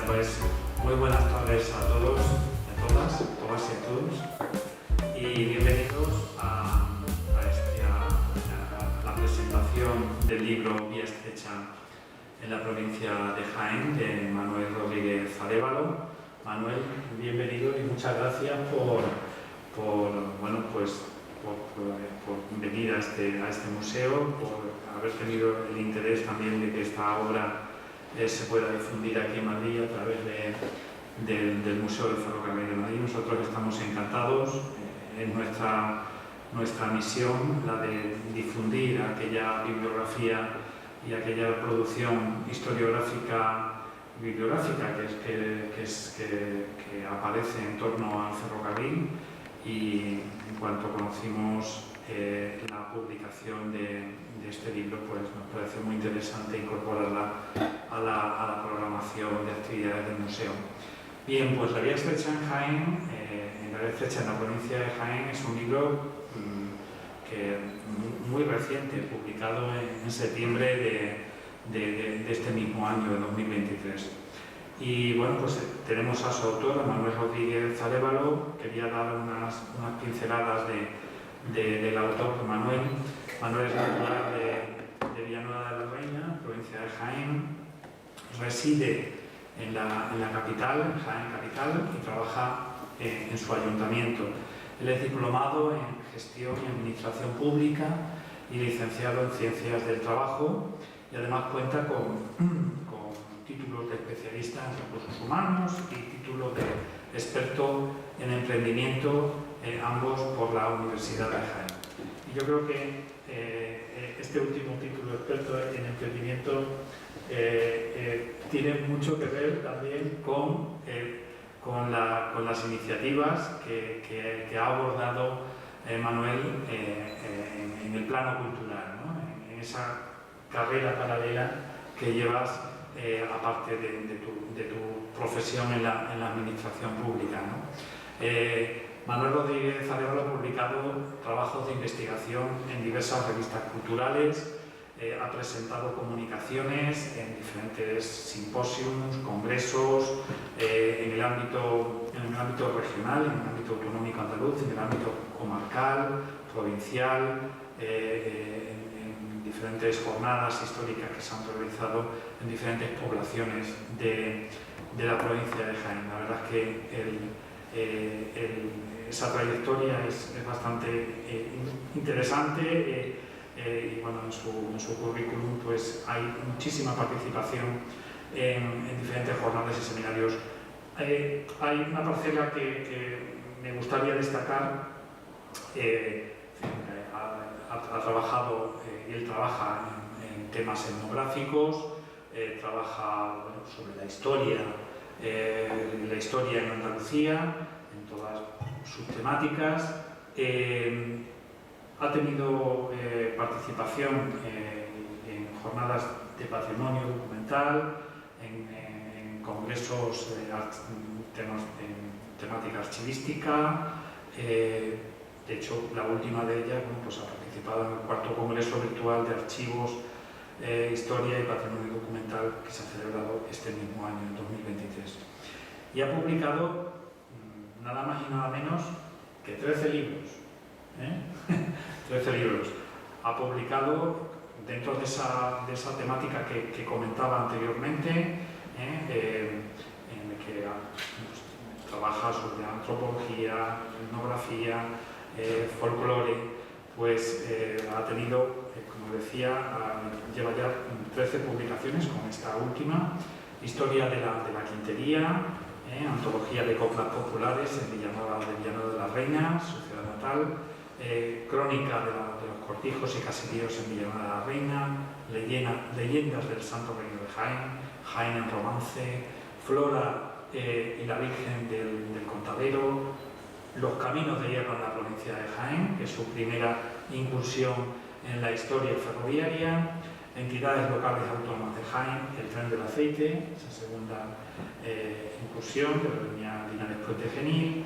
pues muy buenas tardes a todos, a todas y a todos, y bienvenidos a la presentación del libro Vía Estrecha en la provincia de Jaén, de Manuel Rodríguez Arévalo. Manuel, bienvenido y muchas gracias por venir a este museo, por haber tenido el interés también de que esta obra se pueda difundir aquí en Madrid a través del Museo del Ferrocarril de Madrid. Nosotros estamos encantados, es nuestra misión la de difundir aquella bibliografía y aquella producción historiográfica bibliográfica que aparece en torno al ferrocarril, y en cuanto conocimos la publicación de este libro, pues nos parece muy interesante incorporarla a la programación de actividades del museo. Bien, pues La Vía Estrecha en Jaén, La Vía Estrecha en la provincia de Jaén, es un libro muy reciente, publicado en septiembre de este mismo año, de 2023. Y bueno, pues tenemos a su autor, Manuel Rodríguez Arévalo. Quería dar unas pinceladas del autor. Manuel es natural de Villanueva de la Reina, provincia de Jaén. Reside en la capital, en Jaén capital, y trabaja en su ayuntamiento. Él es diplomado en Gestión y Administración Pública y licenciado en Ciencias del Trabajo, y además cuenta con títulos de especialista en recursos humanos y títulos de experto en emprendimiento, ambos por la Universidad de Jaén. Y yo creo que este último título de experto en emprendimiento tiene mucho que ver también con las iniciativas que ha abordado Manuel en el plano cultural, ¿no? En esa carrera paralela que llevas aparte de tu profesión en la administración pública, ¿no? Manuel Rodríguez Arévalo ha publicado trabajos de investigación en diversas revistas culturales, ha presentado comunicaciones en diferentes simposios, congresos, en el ámbito regional, en el ámbito autonómico andaluz, en el ámbito comarcal, provincial, en diferentes jornadas históricas que se han realizado en diferentes poblaciones de la provincia de Jaén. La verdad es que esa trayectoria es bastante interesante, y bueno, en su currículum pues hay muchísima participación en diferentes jornadas y seminarios. Hay una parcela que me gustaría destacar. Ha trabajado, y él trabaja en temas etnográficos, trabaja sobre la historia en Andalucía, en todas sus temáticas. Ha tenido participación en jornadas de patrimonio documental, en congresos en temática archivística. De hecho, la última de ellas, pues ha participado en el 4º Congreso Virtual de Archivos, Historia y Patrimonio Documental, que se ha celebrado este mismo año, en 2023. Y ha publicado nada más y nada menos que 13 libros. 13 libros. Ha publicado dentro de esa temática que comentaba anteriormente, en el que trabaja sobre antropología, etnografía, folclore. Pues ha tenido, como decía, lleva ya 13 publicaciones, con esta última: Historia de la Quintería, Antología de coplas populares en Villanueva de la Reina, su ciudad natal, Crónica de los cortijos y caseríos en Villanueva de la Reina, Leyendas del Santo Reino de Jaén, Jaén en romance, Flora y la Virgen del Contadero, Los caminos de hierro en la provincia de Jaén, que es su primera incursión en la historia ferroviaria, Entidades locales autónomas de Jaén, El tren del aceite, esa segunda incursión de la línea Linares-Puente Genil,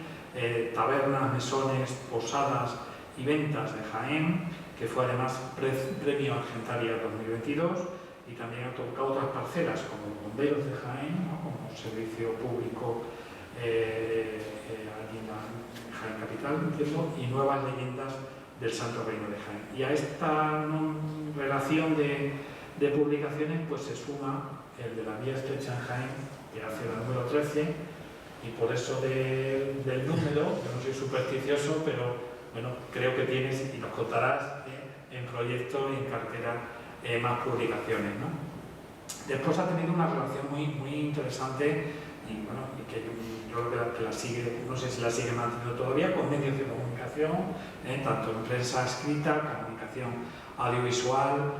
Tabernas, mesones, posadas y ventas de Jaén, que fue además Premio Argentaria 2022, y también ha tocado otras parcelas como los bomberos de Jaén, ¿no? Como servicio público allí en Jaén Capital, entiendo, y nuevas leyendas del Santo Reino de Jaén. Y a esta relación de publicaciones pues se suma el de la Vía Estrecha en Jaén, que hace la número 13, y por eso del número, yo no soy supersticioso, pero bueno, creo que tienes, y nos contarás en proyecto y en cartera, más publicaciones, ¿no? Después ha tenido una relación muy interesante y, bueno, y que yo creo que la sigue, no sé si la sigue manteniendo todavía, con medios de comunicación, tanto en prensa escrita, comunicación audiovisual,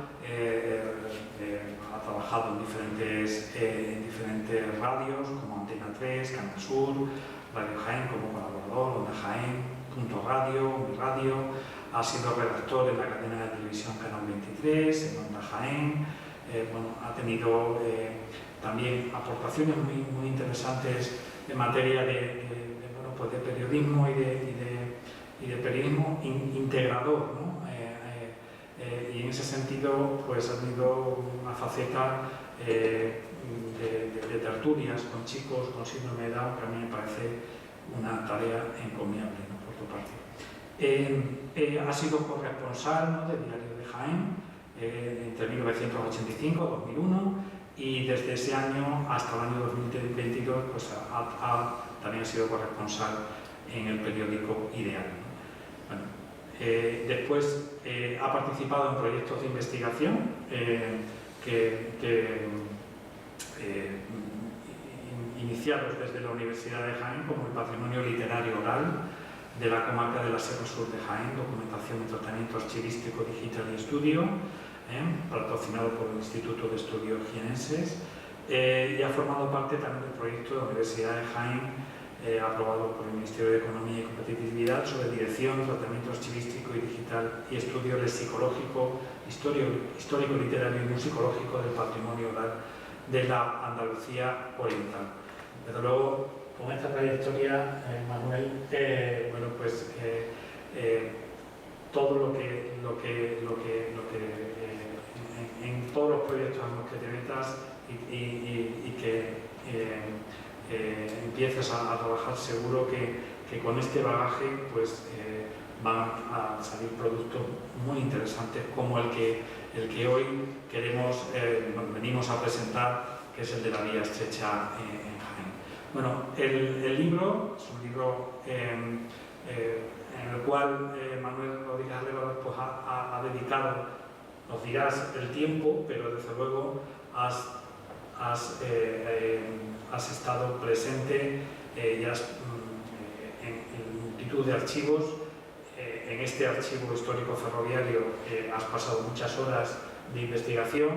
ha trabajado en diferentes radios como Antena 3, Canal Sur, Radio Jaén como colaborador, Onda Jaén, Punto Radio, Mi Radio, ha sido redactor en la cadena de televisión Canal 23, en Onda Jaén, bueno, ha tenido también aportaciones muy interesantes en materia bueno, pues de periodismo y de periodismo integrador, ¿no? Y en ese sentido pues ha tenido una faceta de tertulias con chicos con síndrome de Down, que a mí me parece una tarea encomiable, ¿no? Por tu parte. Ha sido corresponsal, ¿no? Del Diario de Jaén entre 1985 y 2001, y desde ese año hasta el año 2022 pues también ha sido corresponsal en el periódico Ideal, ¿no? Bueno, después ha participado en proyectos de investigación iniciados desde la Universidad de Jaén, como el patrimonio literario oral de la comarca de la Sierra Sur de Jaén, documentación y tratamiento archivístico, digital y estudio, patrocinado por el Instituto de Estudios Jienenses, y ha formado parte también del proyecto de la Universidad de Jaén, aprobado por el Ministerio de Economía y Competitividad, sobre dirección, tratamiento archivístico y digital y estudio lexicológico, histórico, literario y musicológico del patrimonio oral de la Andalucía Oriental. Desde luego, con esta trayectoria, Manuel, bueno, pues todo lo que en todos los proyectos en los que te metas y que empieces a trabajar, seguro que con este bagaje pues van a salir productos muy interesantes como el que hoy venimos a presentar, que es el de la Vía Estrecha en Jaén. Bueno, el libro es un libro en el cual Manuel Rodríguez Alévaro pues, ha dedicado, nos dirás el tiempo, pero desde luego has estado presente en multitud de archivos. En este archivo histórico ferroviario has pasado muchas horas de investigación,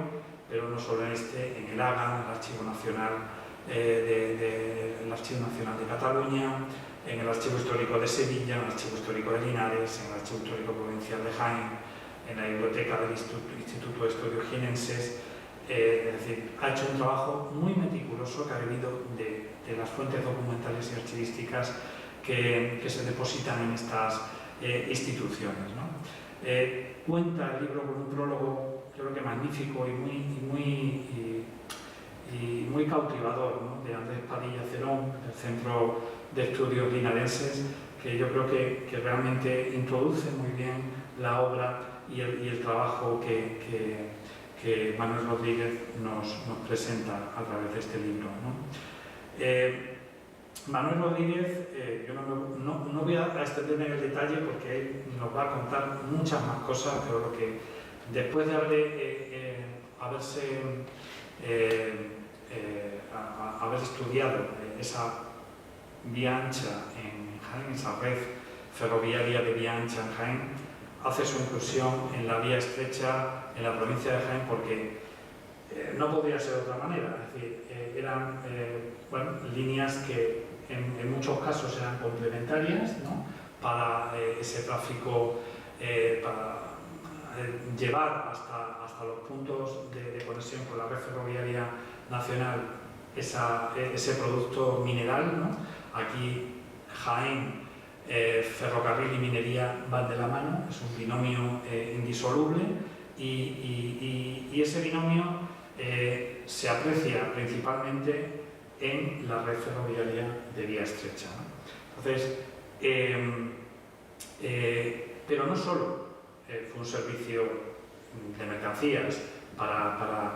pero no solo en este, en el AGA, el Archivo Nacional el Archivo Nacional de Cataluña, en el Archivo Histórico de Sevilla, en el Archivo Histórico de Linares, en el Archivo Histórico Provincial de Jaén, en la Biblioteca del Instituto de Estudios Jienenses. Es decir, ha hecho un trabajo muy meticuloso que ha venido de las fuentes documentales y archivísticas que se depositan en estas instituciones, ¿no? Cuenta el libro con un prólogo, yo creo que magnífico y muy cautivador, ¿no? De Andrés Padilla Cerón, del Centro de Estudios Linarenses, que yo creo que realmente introduce muy bien la obra y el trabajo que Manuel Rodríguez nos presenta a través de este libro, ¿no? Manuel Rodríguez, yo no voy a extenderme en el detalle porque él nos va a contar muchas más cosas, pero lo que después de haber estudiado esa vía ancha en Jaén, esa red ferroviaria de vía ancha en Jaén, hace su incursión en la vía estrecha en la provincia de Jaén porque no podría ser de otra manera. Es decir, eran bueno, líneas que en muchos casos eran complementarias, ¿no? Para ese tráfico, para llevar hasta los puntos de conexión con la red ferroviaria nacional ese producto mineral, ¿no? Aquí Jaén, ferrocarril y minería van de la mano, es un binomio indisoluble y ese binomio se aprecia principalmente en la red ferroviaria de vía estrecha, ¿no? Entonces, pero no solo fue un servicio de mercancías para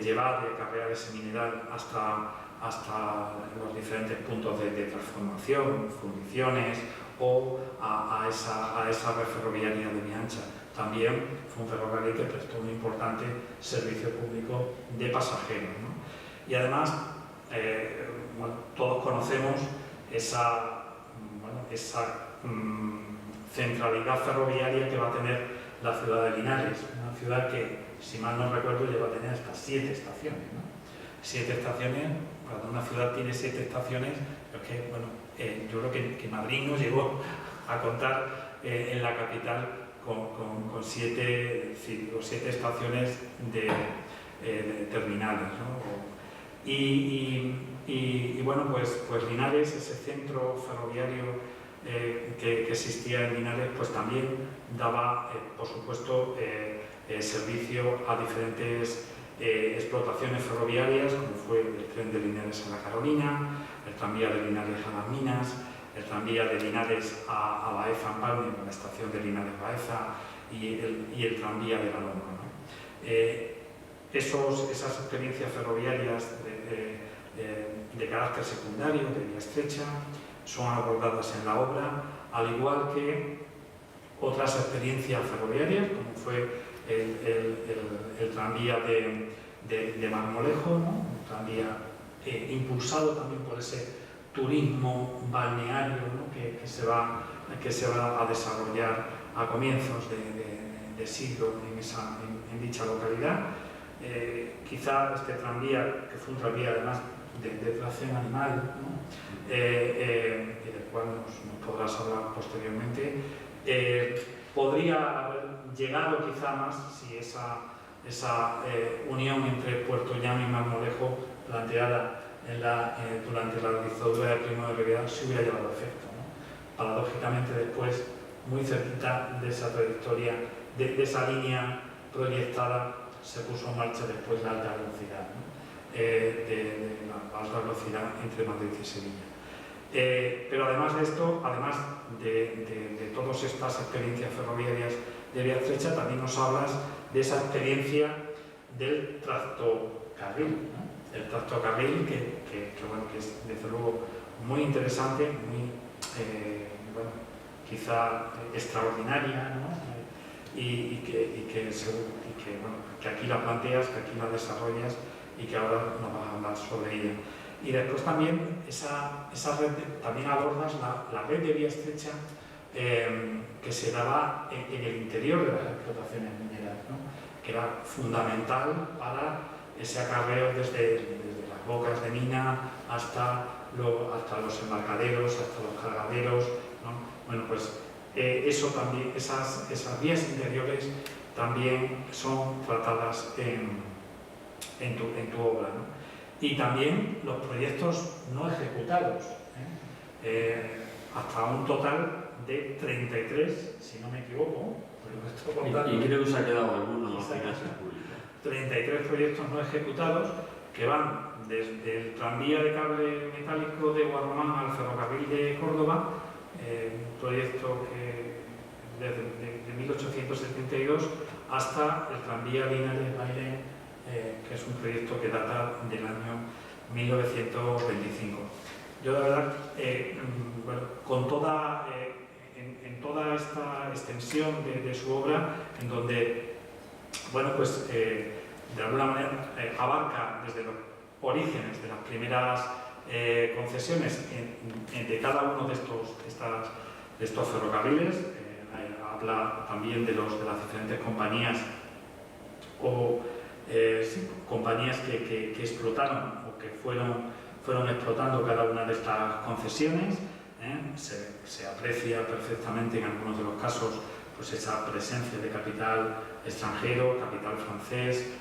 llevar y acarrear ese mineral hasta los diferentes puntos de transformación, fundiciones o a esa red ferroviaria de vía ancha. También fue un ferrocarril que prestó un importante servicio público de pasajeros, ¿no? Y además, todos conocemos esa centralidad ferroviaria que va a tener la ciudad de Linares, una ciudad que, si mal no recuerdo, llega a tener hasta 7 estaciones, ¿no? 7 estaciones, cuando una ciudad tiene 7 estaciones, es que, yo creo que Madrid nos llegó a contar en la capital con 7 estaciones de terminales, ¿no? Y bueno, pues Linares, ese centro ferroviario que existía en Linares, pues también daba, por supuesto, servicio a diferentes explotaciones ferroviarias, como fue el tren de Linares a la Carolina, el tranvía de Linares a las Minas, el tranvía de Linares a Baeza, en Palma, la estación de Linares Baeza, y el tranvía de la Loma, ¿no? Esas experiencias ferroviarias de carácter secundario, de vía estrecha, son abordadas en la obra, al igual que otras experiencias ferroviarias, como fue el tranvía de Marmolejo, ¿no? Un tranvía impulsado también por ese turismo balneario, ¿no? que se va a desarrollar a comienzos de siglo en dicha localidad. Quizá este tranvía, que fue un tranvía además de tracción animal, ¿no? Y del cual nos podrás hablar posteriormente, podría haber llegado quizá más si esa unión entre Puerto Llano y Marmolejo planteada durante la dictadura de Primo de Rivera se hubiera llevado a efecto, ¿no? Paradójicamente, después, muy cerquita de esa trayectoria, de esa línea proyectada, se puso en marcha después la alta velocidad, ¿no? De la alta velocidad entre Madrid y Sevilla. Pero además de esto, además de todas estas experiencias ferroviarias de vía estrecha, también nos hablas de esa experiencia del tractocarril, ¿no? El tractocarril que es desde luego muy interesante, muy quizá extraordinaria, ¿no? Y que aquí la planteas, que aquí la desarrollas y que ahora nos vas a hablar sobre ella. Y después también esa red, también abordas la red de vía estrecha que se daba en el interior de las explotaciones mineras, ¿no? Que era fundamental para ese acarreo desde las bocas de mina hasta los embarcaderos, hasta los cargaderos, ¿no? Bueno, pues eso también, esas vías interiores también son tratadas en tu obra, ¿no? Y también los proyectos no ejecutados, hasta un total de 33, si no me equivoco. Y creo que se ha quedado alguno en las finanzas públicas. 33 proyectos no ejecutados que van desde el tranvía de cable metálico de Guarromán al ferrocarril de Córdoba, un proyecto que de 1872 hasta el tranvía Linares-Bailén, que es un proyecto que data del año 1925. Yo, la verdad, con toda esta extensión de su obra, en donde, de alguna manera abarca desde los orígenes de las primeras concesiones de cada uno de estos ferrocarriles, habla también de las diferentes compañías o compañías que explotaron o que fueron explotando cada una de estas concesiones. Se aprecia perfectamente en algunos de los casos pues esa presencia de capital extranjero, capital francés,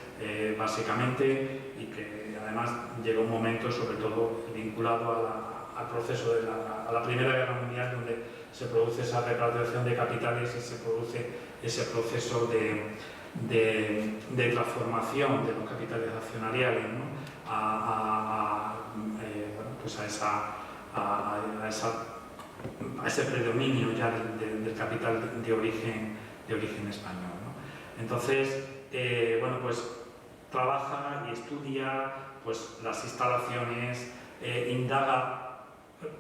básicamente, y que además llegó un momento, sobre todo vinculado al proceso a la Primera Guerra Mundial, donde se produce esa repatriación de capitales y se produce ese proceso de transformación de los capitales accionariales, ¿no? A ese predominio ya del capital de origen español, ¿no? Entonces, pues trabaja y estudia pues, las instalaciones, indaga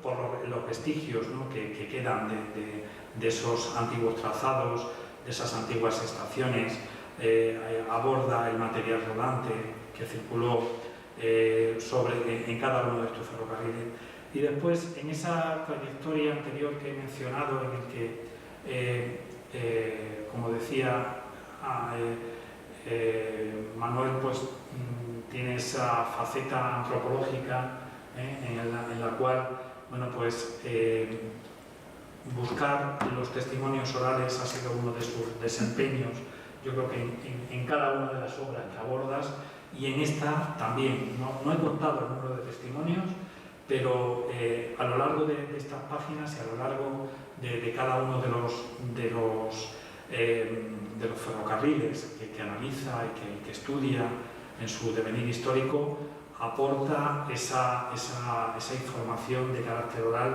por los vestigios, ¿no? que quedan de esos antiguos trazados, de esas antiguas estaciones, aborda el material rodante que circuló en cada uno de estos ferrocarriles. Y después, en esa trayectoria anterior que he mencionado, en el que, como decía, Manuel pues, tiene esa faceta antropológica en la cual, buscar los testimonios orales ha sido uno de sus desempeños, yo creo que en cada una de las obras que abordas, y en esta también. No he contado el número de testimonios, pero a lo largo de estas páginas y a lo largo de cada uno de los ferrocarriles que analiza y que estudia en su devenir histórico, aporta esa información de carácter oral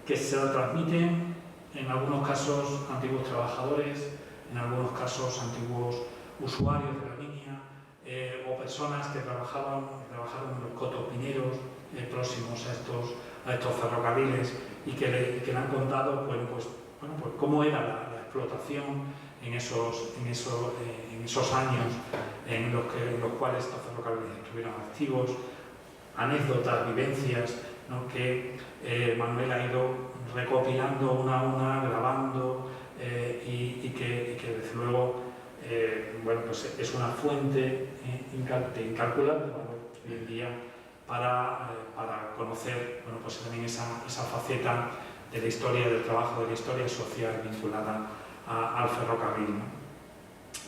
que se la transmiten en algunos casos antiguos trabajadores, en algunos casos antiguos usuarios de la línea, o personas que trabajaron en los cotos mineros próximos a estos ferrocarriles y que le han contado pues cómo era la explotación en esos años en los cuales estos ferrocarriles estuvieron activos, anécdotas, vivencias, ¿no? que Manuel ha ido recopilando una a una, grabando y que desde luego pues es una fuente incalculable hoy en día para conocer pues también esa faceta de la historia del trabajo, de la historia social vinculada al ferrocarril, ¿no?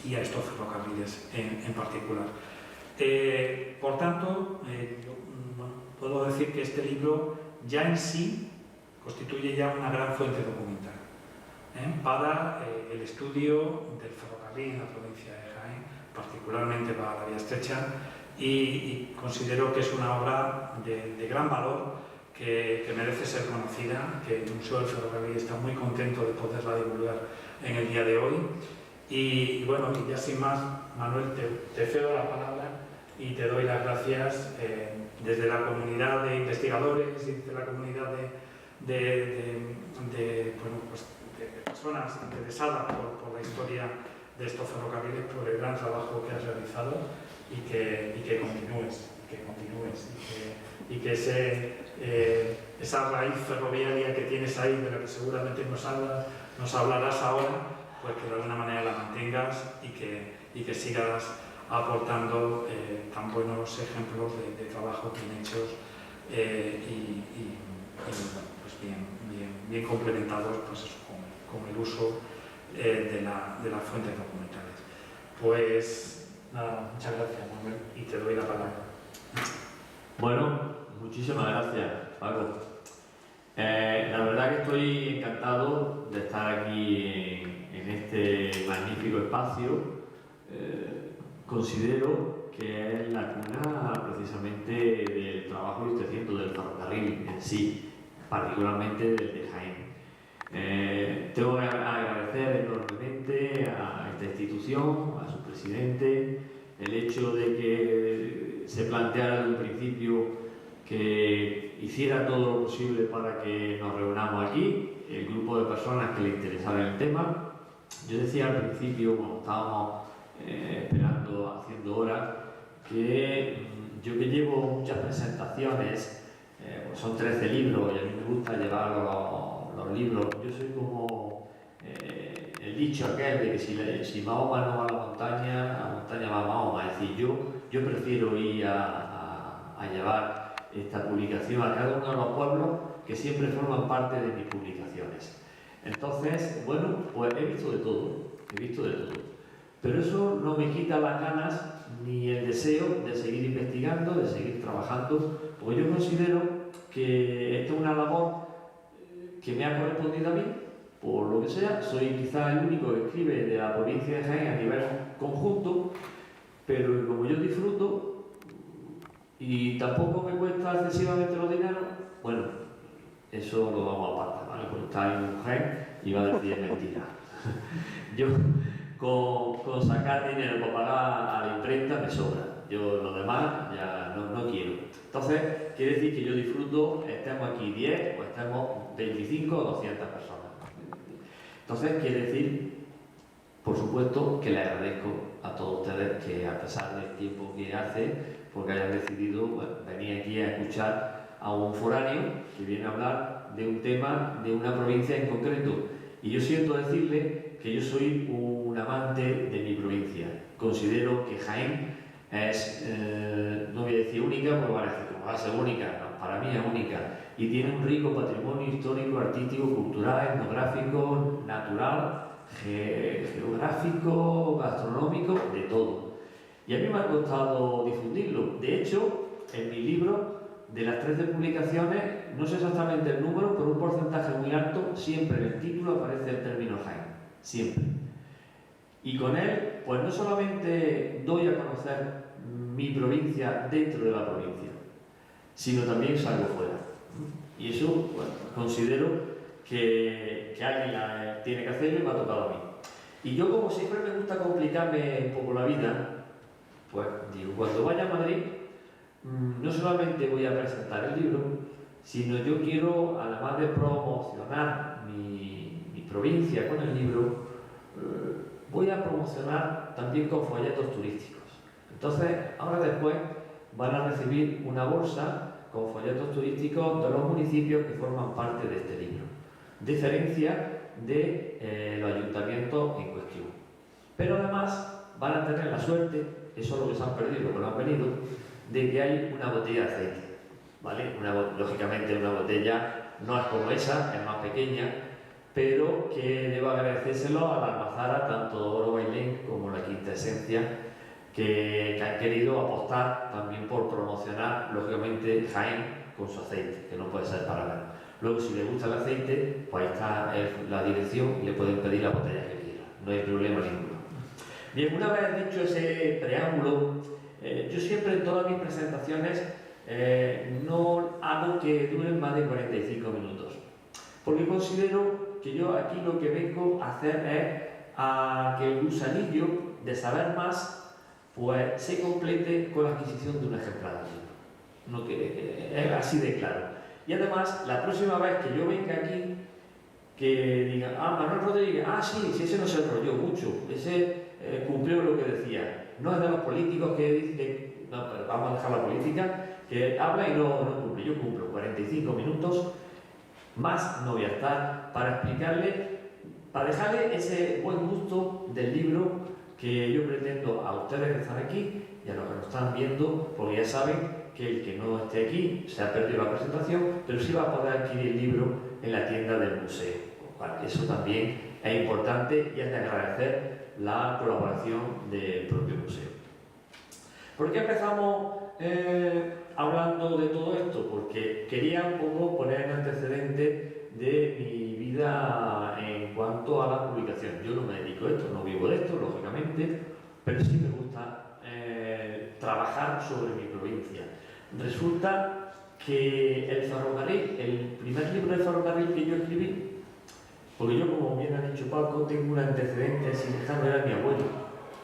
Y a estos ferrocarriles en particular. Por tanto, puedo decir que este libro ya en sí constituye ya una gran fuente documental para el estudio del ferrocarril en la provincia de Jaén, particularmente para la Vía Estrecha, y considero que es una obra de gran valor que merece ser conocida, que el Museo del Ferrocarril está muy contento de poderla divulgar en el día de hoy. Y ya sin más, Manuel, te cedo la palabra y te doy las gracias desde la comunidad de investigadores y desde la comunidad de personas interesadas por la historia de estos ferrocarriles, por el gran trabajo que has realizado y que continúes y que esa raíz ferroviaria que tienes ahí, de la que seguramente nos hablarás ahora, pues que de alguna manera la mantengas y que sigas aportando tan buenos ejemplos de trabajos bien hechos pues bien complementados pues eso, con el uso de las fuentes documentales. Pues nada, muchas gracias, Manuel, y te doy la palabra. Bueno, muchísimas gracias, Paco. La verdad que estoy encantado de estar aquí en este magnífico espacio. Considero que es la cuna precisamente del trabajo que estoy haciendo del ferrocarril en sí, particularmente del de Jaén. Tengo que agradecer enormemente a esta institución, a su presidente, el hecho de que se planteara desde un principio que hiciera todo lo posible para que nos reunamos aquí, el grupo de personas que le interesara el tema. Yo decía al principio, cuando estábamos esperando, haciendo horas, que yo que llevo muchas presentaciones, pues son 13 libros y a mí me gusta llevar los libros. Yo soy como el dicho aquel de que si Mahoma no va a la montaña va a Mahoma. Es decir, yo prefiero ir a llevar esta publicación a cada uno de los pueblos que siempre forman parte de mis publicaciones. Entonces, pues he visto de todo. Pero eso no me quita las ganas ni el deseo de seguir investigando, de seguir trabajando, porque yo considero que esto es una labor que me ha correspondido a mí, por lo que sea. Soy quizá el único que escribe de la provincia de Jaén a nivel conjunto, pero como yo disfruto y tampoco me cuesta excesivamente los dineros, bueno, eso lo vamos aparte, ¿vale? Porque está ahí mi mujer y va a decir mentira. Yo con sacar dinero para pagar a la imprenta me sobra. Yo lo demás ya no quiero. Entonces, quiere decir que yo disfruto, estemos aquí 10 o estemos 25 o 200 personas. Entonces, quiere decir, por supuesto, que le agradezco a todos ustedes que, a pesar del tiempo que hace, porque hayan decidido venir aquí a escuchar a un foráneo que viene a hablar de un tema de una provincia en concreto. Y yo siento decirle que yo soy un amante de mi provincia. Considero que Jaén es, no voy a decir única, porque van a decir que va a ser única, no, para mí es única, y tiene un rico patrimonio histórico, artístico, cultural, etnográfico, natural, geográfico, gastronómico, de todo. Y a mí me ha costado difundirlo. De hecho, en mi libro, de las 13 publicaciones, no sé exactamente el número, pero un porcentaje muy alto, siempre en el título aparece el término Jaén, siempre. Y con él, pues no solamente doy a conocer mi provincia dentro de la provincia, sino también salgo fuera. Y eso, bueno, considero que alguien tiene que hacerlo y me ha tocado a mí. Y yo, como siempre me gusta complicarme un poco la vida, pues digo, cuando vaya a Madrid, no solamente voy a presentar el libro, sino yo quiero, además de promocionar mi provincia con el libro, voy a promocionar también con folletos turísticos. Entonces, ahora después van a recibir una bolsa con folletos turísticos de los municipios que forman parte de este libro, diferencia de los ayuntamientos en cuestión. Pero además van a tener la suerte, eso es lo que se han perdido, lo que no han venido, de que hay una botella de aceite, ¿vale? Lógicamente una botella no es como esa, es más pequeña, pero que debo agradecérselo a la almazara, tanto Oro Bailén como la Quinta Esencia, que han querido apostar también por promocionar, lógicamente, Jaén con su aceite, que no puede ser para menos. Luego, si le gusta el aceite, pues ahí está la dirección y le pueden pedir la botella que quieran, no hay problema ninguno. Bien, una vez dicho ese preámbulo, yo siempre en todas mis presentaciones no hago que duren más de 45 minutos, porque considero que yo aquí lo que vengo a hacer es a que el gusanillo de saber más pues se complete con la adquisición de un ejemplar del libro. No que es así de claro. Y además, la próxima vez que yo venga aquí, que digan, Manuel Rodríguez, sí, ese no se enrolló mucho, ese cumplió lo que decía. No es de los políticos que dicen, no, pero vamos a dejar la política, que habla y no cumple. Yo cumplo 45 minutos, más no voy a estar para explicarle, para dejarle ese buen gusto del libro que yo pretendo a ustedes que están aquí y a los que nos están viendo, porque ya saben que el que no esté aquí se ha perdido la presentación, pero sí va a poder adquirir el libro en la tienda del museo. Eso también es importante y es de agradecer la colaboración del propio museo. ¿Por qué empezamos hablando de todo esto? Porque quería un poco poner en antecedente de mi vida en cuanto a la publicación. Yo no me dedico a esto, no vivo de esto, lógicamente, pero sí me gusta trabajar sobre mi provincia. Resulta que el ferrocarril, el primer libro de ferrocarril que yo escribí, porque yo, como bien ha dicho Paco, tengo un antecedente así lejano, era mi abuelo.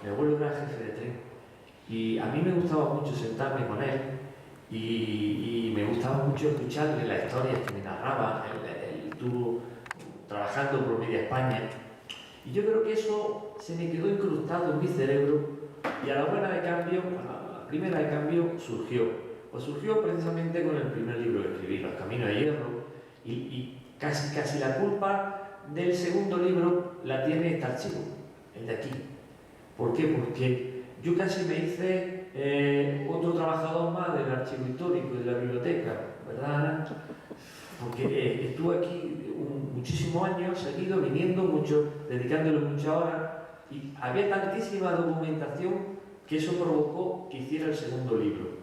Mi abuelo era jefe de tren y a mí me gustaba mucho sentarme con él y me gustaba mucho escucharle las historias que me narraba. Él estuvo trabajando por media España y yo creo que eso se me quedó incrustado en mi cerebro y a la buena de cambio, a la primera de cambio surgió. Pues surgió precisamente con el primer libro que escribí, Los Caminos de Hierro, y casi la culpa del segundo libro la tiene este archivo, el de aquí. ¿Por qué? Porque yo casi me hice otro trabajador más del archivo histórico y de la biblioteca, ¿verdad, Ana? Porque estuve aquí muchísimos años seguidos, viniendo mucho, dedicándole muchas horas, y había tantísima documentación que eso provocó que hiciera el segundo libro.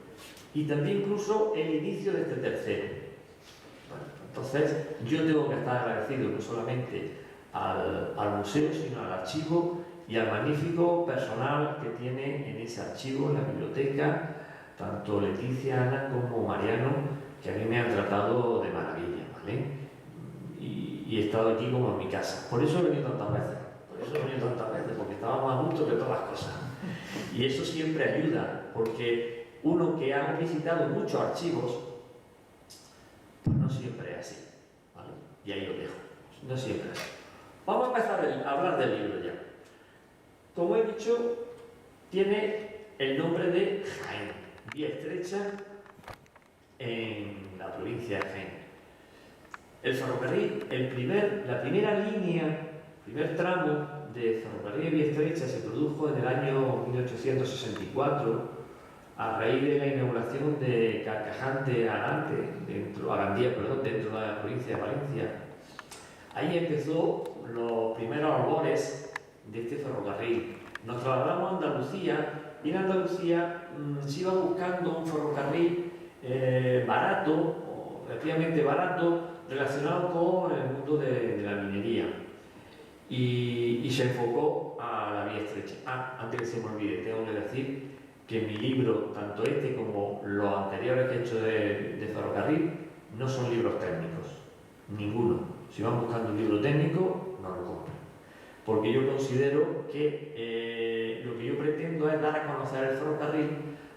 Y también incluso el inicio de este tercero. Bueno, Entonces, yo tengo que estar agradecido no solamente al museo, sino al archivo y al magnífico personal que tiene en ese archivo, en la biblioteca, tanto Leticia, Ana como Mariano, que a mí me han tratado de maravilla, ¿vale? Y he estado aquí como en mi casa. Por eso he venido tantas veces, porque estábamos a gusto de todas las cosas. Y eso siempre ayuda, porque uno que ha visitado muchos archivos, pues no siempre es así, ¿vale? Y ahí lo dejo, no siempre es así. Vamos a empezar a hablar del libro ya. Como he dicho, tiene el nombre de Jaén, vía estrecha en la provincia de Jaén. El ferrocarril, la primera línea, el primer tramo de ferrocarril de vía estrecha se produjo en el año 1864 a raíz de la inauguración de Carcajante dentro de la provincia de Valencia. Ahí empezó los primeros albores de este ferrocarril. Nos trasladamos a Andalucía y en Andalucía se iba buscando un ferrocarril barato, o relativamente barato, relacionado con el mundo de la minería. Y se enfocó a la vía estrecha. Antes que se me olvide, tengo que decir que mi libro, tanto este como los anteriores que he hecho de ferrocarril, no son libros técnicos, ninguno. Si van buscando un libro técnico, no lo compren. Porque yo considero que lo que yo pretendo es dar a conocer el ferrocarril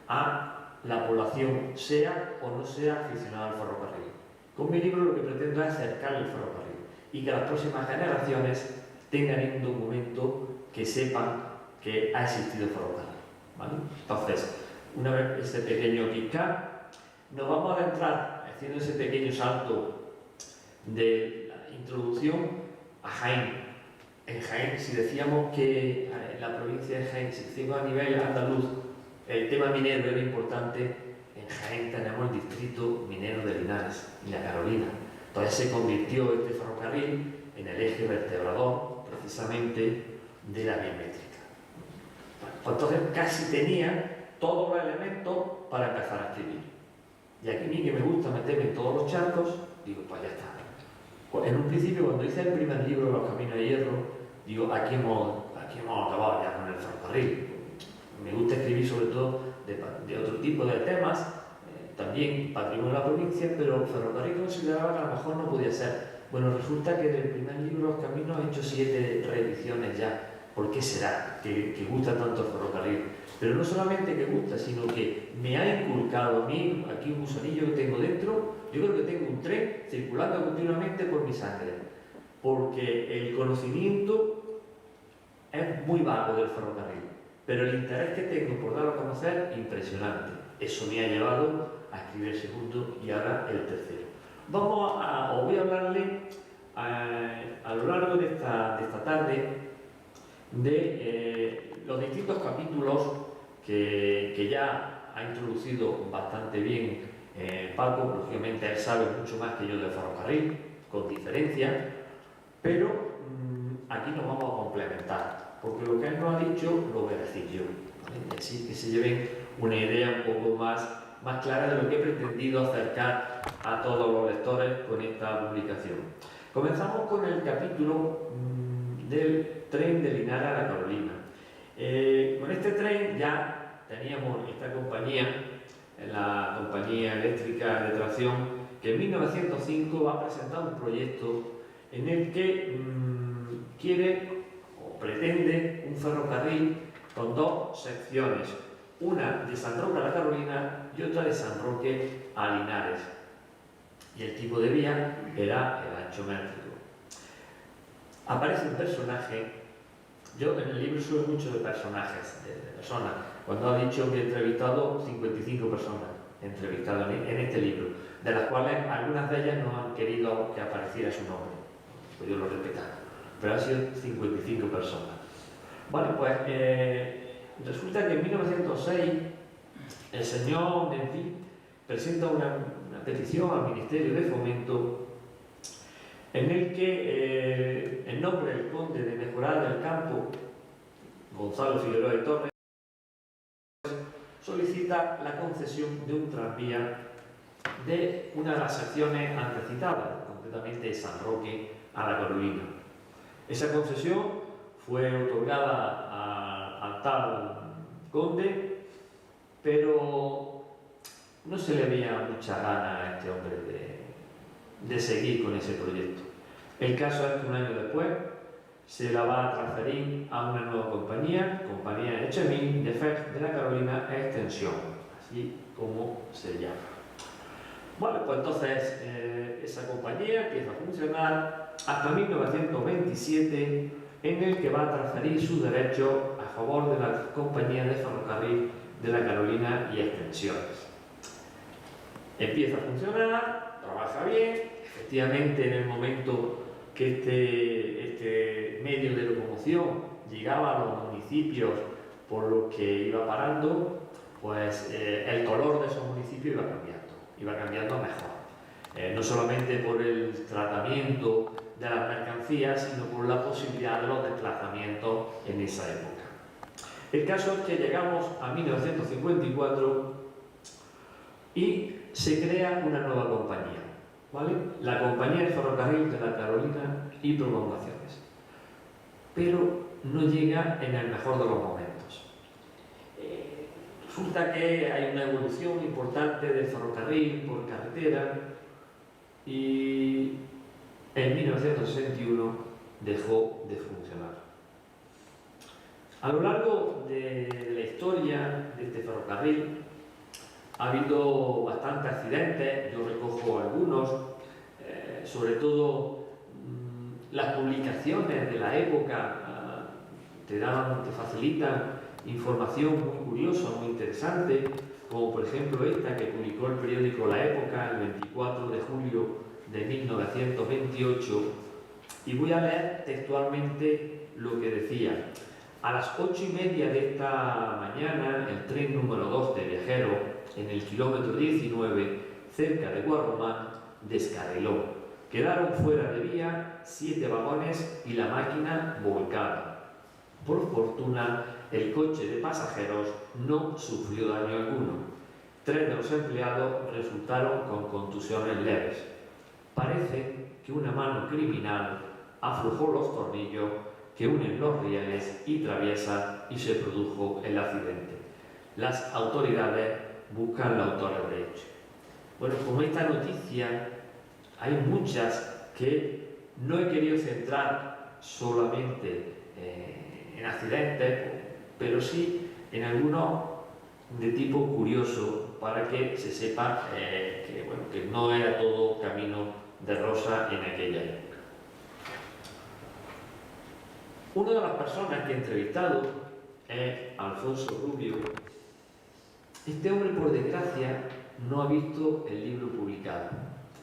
a la población, sea o no sea aficionada al ferrocarril. Con mi libro lo que pretendo es acercar el ferrocarril y que las próximas generaciones tengan un documento que sepan que ha existido ferrocarril, ¿vale? Entonces, una vez este pequeño kick-up, nos vamos a adentrar haciendo ese pequeño salto de la introducción a Jaén. En Jaén, si decíamos que en la provincia de Jaén, si decimos a nivel andaluz, el tema minero era importante, en Jaén tenemos el distrito minero de Linares y la Carolina. Entonces se convirtió este ferrocarril en el eje vertebrador, precisamente, de la vía métrica. Pues entonces casi tenía todos los elementos para empezar a escribir. Y aquí a mí que me gusta meterme en todos los charcos, digo, pues ya está. Pues en un principio, cuando hice el primer libro, Los Caminos de Hierro, digo, aquí hemos acabado ya con el ferrocarril. Me gusta escribir sobre todo de otro tipo de temas, también patrimonio de la provincia, pero el ferrocarril consideraba que a lo mejor no podía ser. Bueno, resulta que del primer libro, Los Caminos, he hecho 7 reediciones ya. ¿Por qué será que gusta tanto el ferrocarril? Pero no solamente que gusta, sino que me ha inculcado a mí, aquí un gusanillo que tengo dentro, yo creo que tengo un tren circulando continuamente por mi sangre, porque el conocimiento es muy vago del ferrocarril, pero el interés que tengo por darlo a conocer, impresionante. Eso me ha llevado a escribir el segundo y ahora el tercero. Os voy a hablarle a lo largo de esta tarde de los distintos capítulos que ya ha introducido bastante bien Paco. Lógicamente él sabe mucho más que yo del ferrocarril, con diferencia, pero aquí nos vamos a complementar, porque lo que él nos ha dicho lo voy a decir yo, ¿vale? Así que se lleven una idea un poco más clara de lo que he pretendido acercar a todos los lectores con esta publicación. Comenzamos con el capítulo del tren de Linares a la Carolina. Con este tren ya teníamos esta compañía, la compañía eléctrica de tracción, que en 1905 va a presentar un proyecto en el que quiere o pretende un ferrocarril con 2 secciones, una de San Roque a la Carolina y otra de San Roque a Linares. Y el tipo de vía era el ancho métrico. Aparece un personaje. Yo en el libro suelo mucho de personajes, de personas. Cuando ha dicho que he entrevistado 55 personas entrevistadas en este libro, de las cuales algunas de ellas no han querido que apareciera su nombre, pues yo lo respeto, pero han sido 55 personas. Vale, pues resulta que en 1906 el señor Menfi presenta una petición al Ministerio de Fomento en el que en nombre del conde de Mejorada del Campo, Gonzalo Figueroa de Torres, solicita la concesión de un tranvía de una de las secciones antecitadas, concretamente de San Roque a La Carolina. Esa concesión fue otorgada al tal conde, pero no se le veía mucha gana a este hombre de seguir con ese proyecto. El caso es que un año después se la va a transferir a una nueva compañía Echemín de FEC de La Carolina Extensión, así como se llama. Bueno, pues entonces esa compañía empieza a funcionar hasta 1927, en el que va a transferir sus derechos a favor de la compañía de ferrocarril de La Carolina y Extensiones. Empieza a funcionar, trabaja bien, efectivamente en el momento que este medio de locomoción llegaba a los municipios por los que iba parando, pues el color de esos municipios iba cambiando a mejor. No solamente por el tratamiento de las mercancías, sino por la posibilidad de los desplazamientos en esa época. El caso es que llegamos a 1954 y se crea una nueva compañía, ¿vale? La Compañía de Ferrocarril de La Carolina y Prolongaciones. Pero no llega en el mejor de los momentos. Resulta que hay una evolución importante del ferrocarril por carretera y en 1961 dejó de funcionar. A lo largo de la historia de este ferrocarril ha habido bastantes accidentes, yo recojo algunos, sobre todo las publicaciones de la época te facilitan información muy curiosa, muy interesante, como por ejemplo esta que publicó el periódico La Época el 24 de julio de 1928, y voy a leer textualmente lo que decía. A las 8:30 de esta mañana, el tren número 2 de viajeros, en el kilómetro 19, cerca de Guarromán, descarriló. Quedaron fuera de vía 7 vagones y la máquina volcada. Por fortuna, el coche de pasajeros no sufrió daño alguno. 3 de los empleados resultaron con contusiones leves. Parece que una mano criminal aflojó los tornillos que unen los rieles y traviesan y se produjo el accidente. Las autoridades buscan la autora del hecho. Bueno, como esta noticia hay muchas que no he querido centrar solamente en accidentes, pero sí en algunos de tipo curioso para que se sepa que no era todo camino de rosa en aquella época. Una de las personas que he entrevistado es Alfonso Rubio. Este hombre, por desgracia, no ha visto el libro publicado.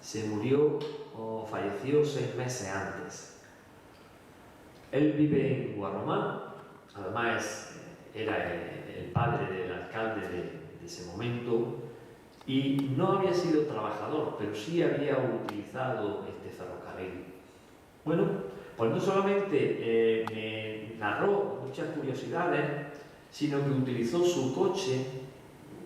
Se murió o falleció 6 meses antes. Él vive en Guarromán, además era el padre del alcalde de ese momento, y no había sido trabajador, pero sí había utilizado este ferrocarril. Bueno, pues no solamente me narró muchas curiosidades, sino que utilizó su coche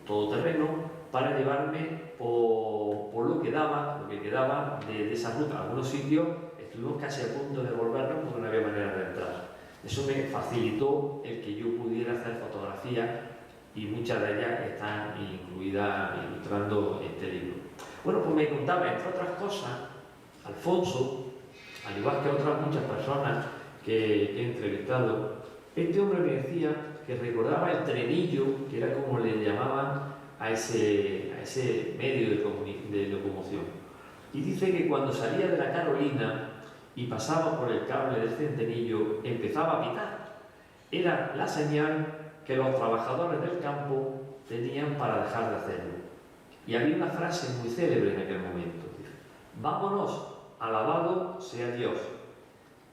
todoterreno para llevarme por lo que quedaba de esa ruta. Algunos sitios estuvimos casi a punto de volvernos porque no había manera de entrar. Eso me facilitó el que yo pudiera hacer fotografías y muchas de ellas están incluidas ilustrando este libro. Bueno, pues me contaba, entre otras cosas, Alfonso, al igual que otras muchas personas que he entrevistado, este hombre me decía que recordaba el trenillo, que era como le llamaban a ese medio de locomoción. Y dice que cuando salía de La Carolina y pasaba por el cable del centenillo, empezaba a pitar. Era la señal que los trabajadores del campo tenían para dejar de hacerlo. Y había una frase muy célebre en aquel momento: vámonos, alabado sea Dios.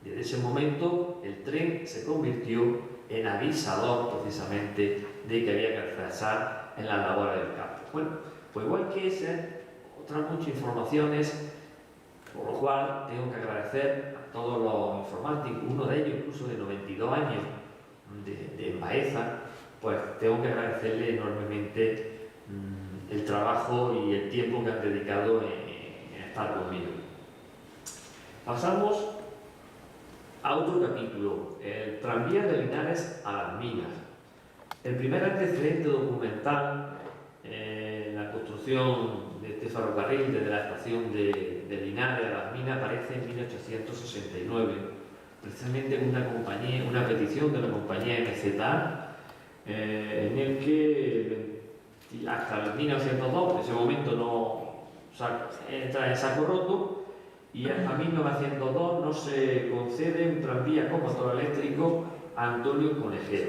Desde ese momento el tren se convirtió en avisador precisamente de que había que cesar en las labores del campo. Bueno, pues igual que otras muchas informaciones, por lo cual tengo que agradecer a todos los informáticos, uno de ellos incluso de 92 años, de Baeza, pues tengo que agradecerle enormemente el trabajo y el tiempo que han dedicado en estar conmigo. Pasamos a otro capítulo, el tranvía de Linares a Las Minas. El primer antecedente documental, la construcción de este ferrocarril desde la estación de Linares a Las Minas, aparece en 1869, precisamente en una petición de la compañía MZA, en el que hasta el 1902, en ese momento entra en saco roto, y hasta 1902 no se concede un tranvía con motor eléctrico a Antonio Conejero,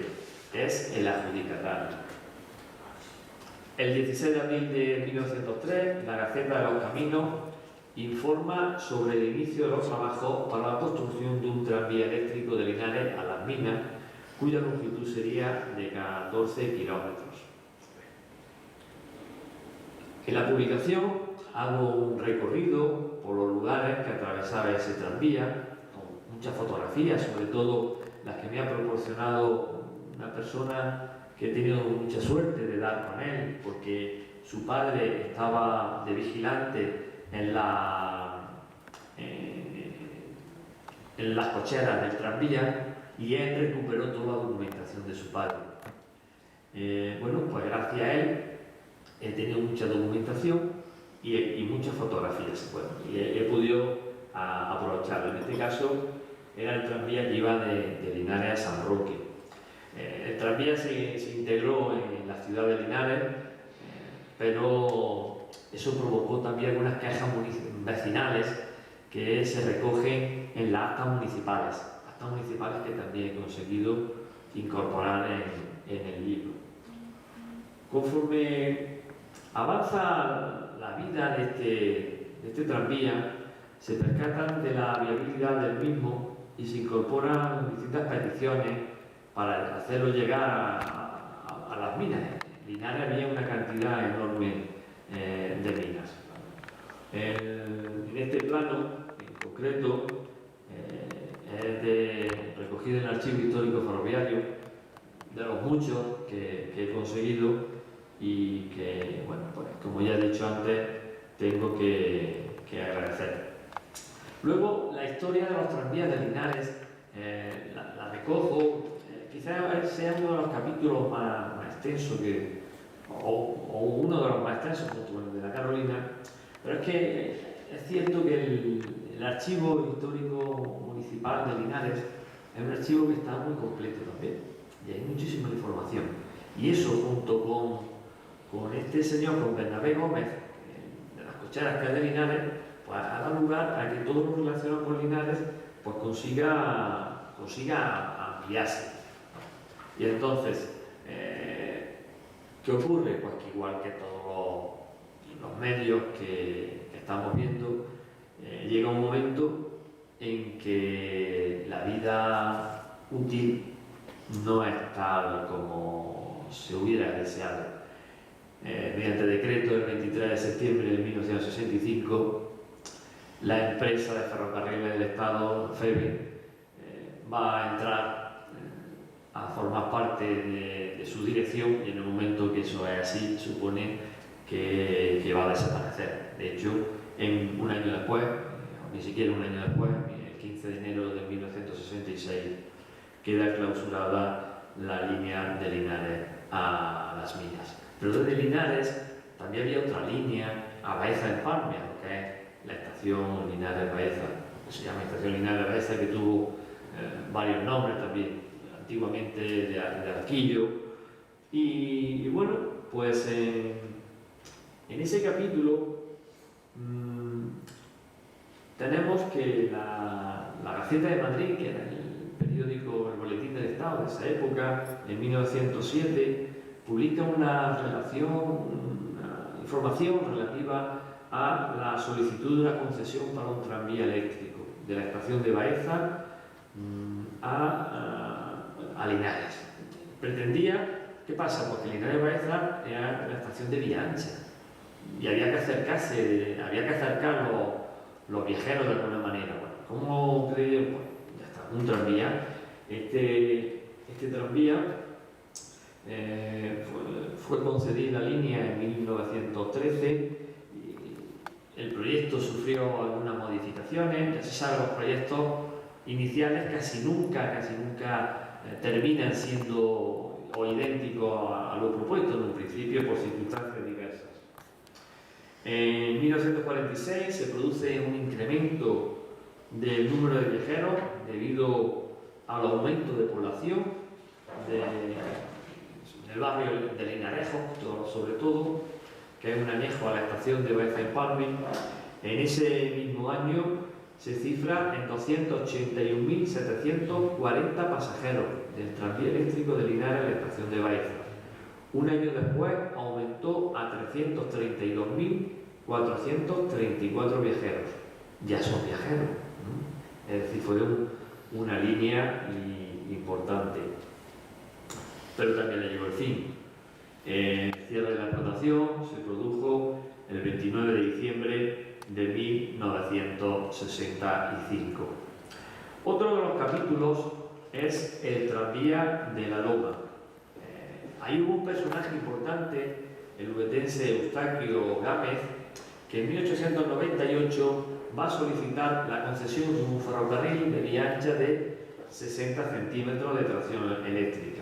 que es el adjudicatario. El 16 de abril de 1903, la Gaceta de los Caminos informa sobre el inicio de los trabajos para la construcción de un tranvía eléctrico de Linares a Las Minas, cuya longitud sería de 14 kilómetros. En la publicación hago un recorrido por los lugares que atravesaba ese tranvía, con muchas fotografías, sobre todo las que me ha proporcionado una persona que he tenido mucha suerte de dar con él, porque su padre estaba de vigilante en las cocheras del tranvía, y él recuperó toda la documentación de su padre. Bueno, pues gracias a él he tenido mucha documentación y muchas fotografías, bueno, y he podido aprovecharlo. En este caso era el tranvía que iba de Linares a San Roque. El tranvía se integró en la ciudad de Linares, pero eso provocó también algunas quejas vecinales que se recogen en las actas municipales que también he conseguido incorporar en el libro. Conforme avanza la vida de este tranvía, se percatan de la viabilidad del mismo y se incorporan distintas peticiones para hacerlo llegar a Las Minas. En Linares había una cantidad enorme de minas. En este plano, en concreto, es recogido en el Archivo Histórico Ferroviario, de los muchos que he conseguido y que, bueno, pues como ya he dicho antes, tengo que agradecer. Luego, la historia de los tranvías de Linares la recojo, quizás sea uno de los capítulos más extensos o uno de los más extensos junto con el de la Carolina, pero es que es cierto que el Archivo Histórico Municipal de Linares es un archivo que está muy completo también y hay muchísima información, y eso junto con este señor, con Bernabé Gómez, de las cocheras que hay de Linares, pues ha dado lugar a que todo lo relacionado con Linares pues consiga ampliarse. Y entonces, ¿qué ocurre? Pues que igual que todos los medios que estamos viendo, llega un momento en que la vida útil no es tal como se hubiera deseado. Mediante decreto del 23 de septiembre de 1965, la empresa de ferrocarriles del Estado, FEBE, va a entrar a formar parte de su dirección, y en el momento que eso es así, supone que va a desaparecer. De hecho, un año después, ni siquiera un año después, el 15 de enero de 1966, queda clausurada la línea de Linares a Las Minas. Pero desde Linares también había otra línea a Baeza-Empalme, que es la estación Linares-Baeza, que se llama estación Linares-Baeza, que tuvo varios nombres también, antiguamente de Arquillo. Y bueno, pues en ese capítulo tenemos que la Gaceta de Madrid, que era el periódico, el Boletín del Estado de esa época, en 1907, publica una información relativa a la solicitud de una concesión para un tranvía eléctrico de la estación de Baeza a Linares. Pretendía, ¿qué pasa? Pues que Linares-Baeza era la estación de Villancha y había que acercar los viajeros de alguna manera. Bueno, ¿cómo creían? Pues ya está, un tranvía. Este tranvía fue concedida la línea en 1913, el proyecto sufrió algunas modificaciones. Ya se sabe, los proyectos iniciales casi nunca terminan siendo o idénticos a lo propuesto en un principio por circunstancias diversas. En 1946 se produce un incremento del número de viajeros debido al aumento de población del barrio de Linarejo, sobre todo, que es un anejo a la estación de Baeza en Palmi. En ese mismo año se cifra en 281.740 pasajeros del tranvía eléctrico de Linares a la estación de Baeza. Un año después aumentó a 332.434 viajeros. Ya son viajeros, ¿no? Es decir, fue una línea importante. Pero también le llegó el fin. El cierre de la explotación se produjo el 29 de diciembre de 1965. Otro de los capítulos es el tranvía de la Loma. Ahí hubo un personaje importante, el ubetense Eustaquio Gámez, que en 1898 va a solicitar la concesión de un ferrocarril de vía ancha de 60 centímetros de tracción eléctrica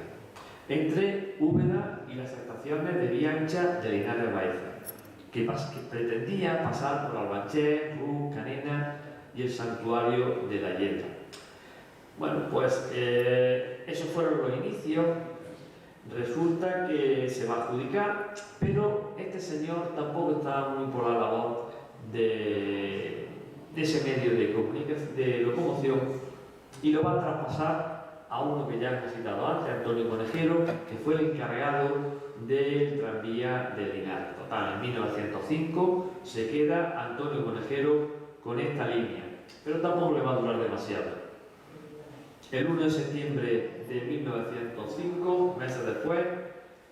entre Úbeda y las estaciones de vía ancha de Linares Baeza, que pretendía pasar por Albanchés, Rú, Canena y el santuario de la Yeta. Bueno, pues esos fueron los inicios. Resulta que se va a adjudicar, pero este señor tampoco estaba muy por la labor de ese medio de locomoción, y lo va a traspasar a uno que ya hemos citado antes, Antonio Conejero, que fue el encargado del tranvía de Linares. Total, en 1905 se queda Antonio Conejero con esta línea, pero tampoco le va a durar demasiado. El 1 de septiembre de 1905, meses después,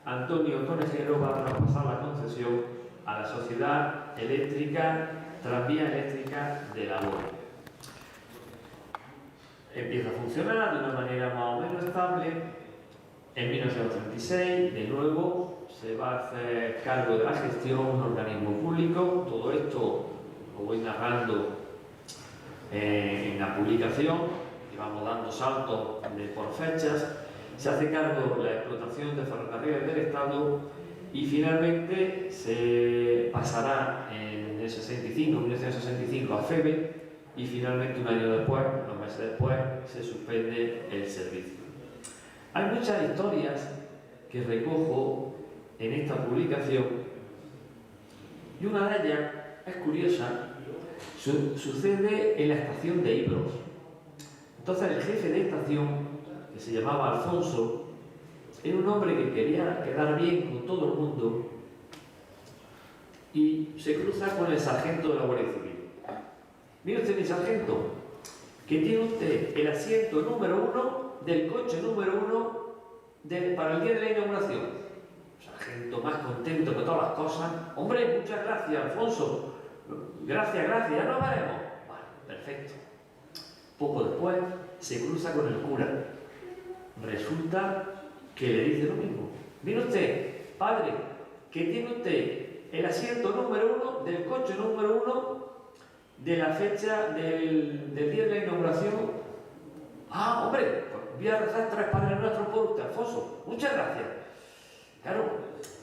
Antonio Conejero va a traspasar la concesión a la Sociedad Eléctrica Tranvía Eléctrica de la Loma. Empieza a funcionar de una manera más o menos estable. En 1936, de nuevo, se va a hacer cargo de la gestión un organismo público. Todo esto lo voy narrando en la publicación, y vamos dando saltos por fechas. Se hace cargo de la explotación de ferrocarriles del Estado, y finalmente se pasará en el 1965 a FEBE, y finalmente un año después, unos meses después, se suspende el servicio. Hay muchas historias que recojo en esta publicación, y una de ellas es curiosa. Sucede en la estación de Ibros. Entonces el jefe de estación, que se llamaba Alfonso, era un hombre que quería quedar bien con todo el mundo, y se cruza con el sargento de la Guardia Civil. Mire usted, mi sargento, que tiene usted el asiento número 1 del coche número 1 para el día de la inauguración. Sargento más contento que todas las cosas. Hombre, muchas gracias, Alfonso. Gracias, ya nos veremos. Vale, perfecto. Poco después se cruza con el cura. Resulta que le dice lo mismo. Mire usted, padre, que tiene usted el asiento número 1 del coche número 1 de la fecha del día de la inauguración. Ah, hombre, pues voy a rezar 3 Padres Nuestros por usted, Alfonso. Muchas gracias. Claro,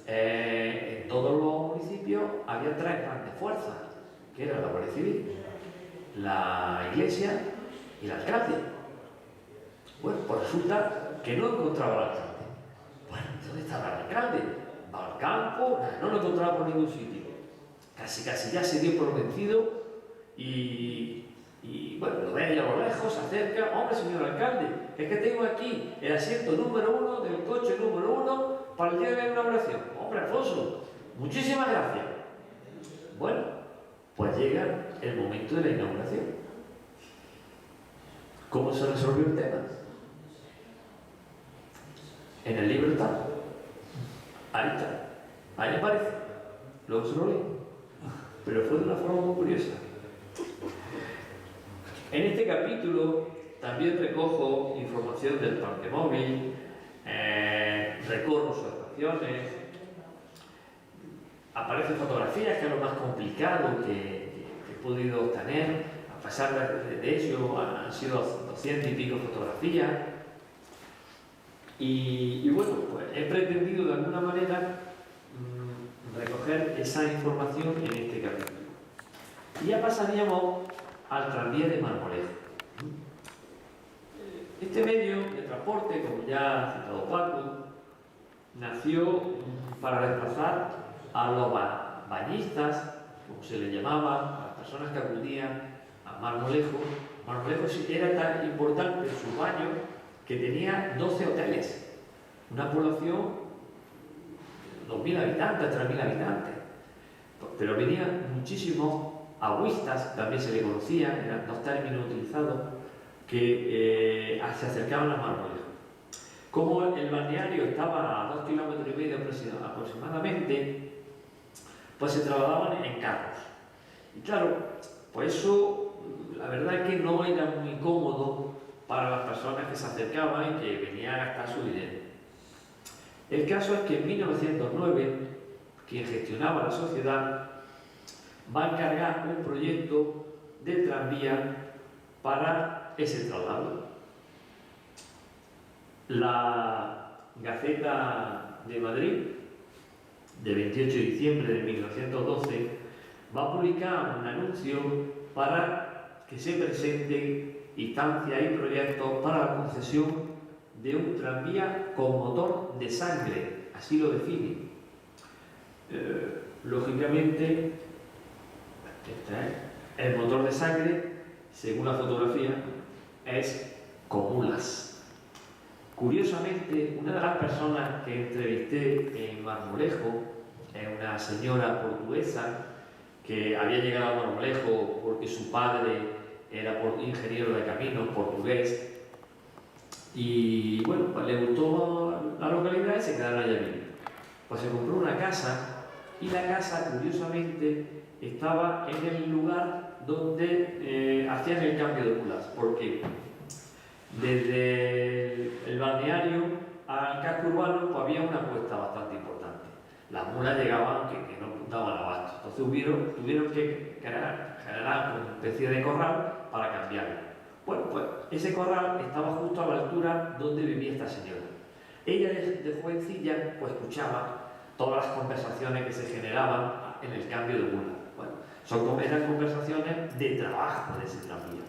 en todos los municipios había 3 grandes fuerzas, que era la Guardia Civil, la Iglesia y el alcalde. Bueno, pues resulta que no encontraba al alcalde. Bueno, ¿dónde estaba el alcalde? Va al campo, no lo encontraba por ningún sitio. Casi ya se dio por vencido. Y bueno, lo ve ahí a lo lejos, se acerca. Hombre, señor alcalde, es que tengo aquí el asiento número 1 del coche número 1 para el día de la inauguración. Hombre, Alfonso, muchísimas gracias. Bueno, pues llega el momento de la inauguración. ¿Cómo se resolvió el tema? En el libro está. Ahí está. Ahí aparece. Luego se lo leo. Pero fue de una forma muy curiosa. En este capítulo también recojo información del parque móvil, recorro sus estaciones, aparecen fotografías, que es lo más complicado que he podido obtener, a pesar de ello, han sido 200 y pico fotografías. Y bueno, pues he pretendido de alguna manera recoger esa información en este capítulo. Y ya pasaríamos al tranvía de Marmolejo. Este medio de transporte, como ya ha citado Paco, nació para desplazar a los bañistas, como se les llamaba, a las personas que acudían a Marmolejo. Marmolejo era tan importante en sus baños que tenía 12 hoteles, una población de 2.000 habitantes, 3.000 habitantes. Pero venían muchísimos agüistas, también se le conocían, eran dos términos utilizados, que se acercaban a Marmolejo. Como el balneario estaba a 2,5 kilómetros aproximadamente, pues se trasladaban en carros. Y claro, pues eso, la verdad es que no era muy cómodo para las personas que se acercaban y que venían a gastar su dinero. El caso es que en 1909, quien gestionaba la sociedad va a encargar un proyecto de tranvía para ese traslado. La Gaceta de Madrid, de 28 de diciembre de 1912, va a publicar un anuncio para que se presenten instancias y proyectos para la concesión de un tranvía con motor de sangre, así lo define. Lógicamente, el motor de sangre, según la fotografía, es con mulas. Curiosamente, una de las personas que entrevisté en Marmolejo es una señora portuguesa que había llegado a Marmolejo porque su padre era ingeniero de caminos portugués y bueno, pues le gustó la localidad y se quedaron allá viviendo. Pues se compró una casa y la casa, curiosamente, estaba en el lugar donde hacían el cambio de mulas, porque desde el balneario al casco urbano pues había una cuesta bastante importante. Las mulas llegaban que no daban abasto, entonces tuvieron que generar una especie de corral para cambiarlo. Bueno, pues ese corral estaba justo a la altura donde vivía esta señora. Ella de jovencilla pues escuchaba todas las conversaciones que se generaban en el cambio de mulas. Bueno, eran conversaciones de trabajo de ese tranvía.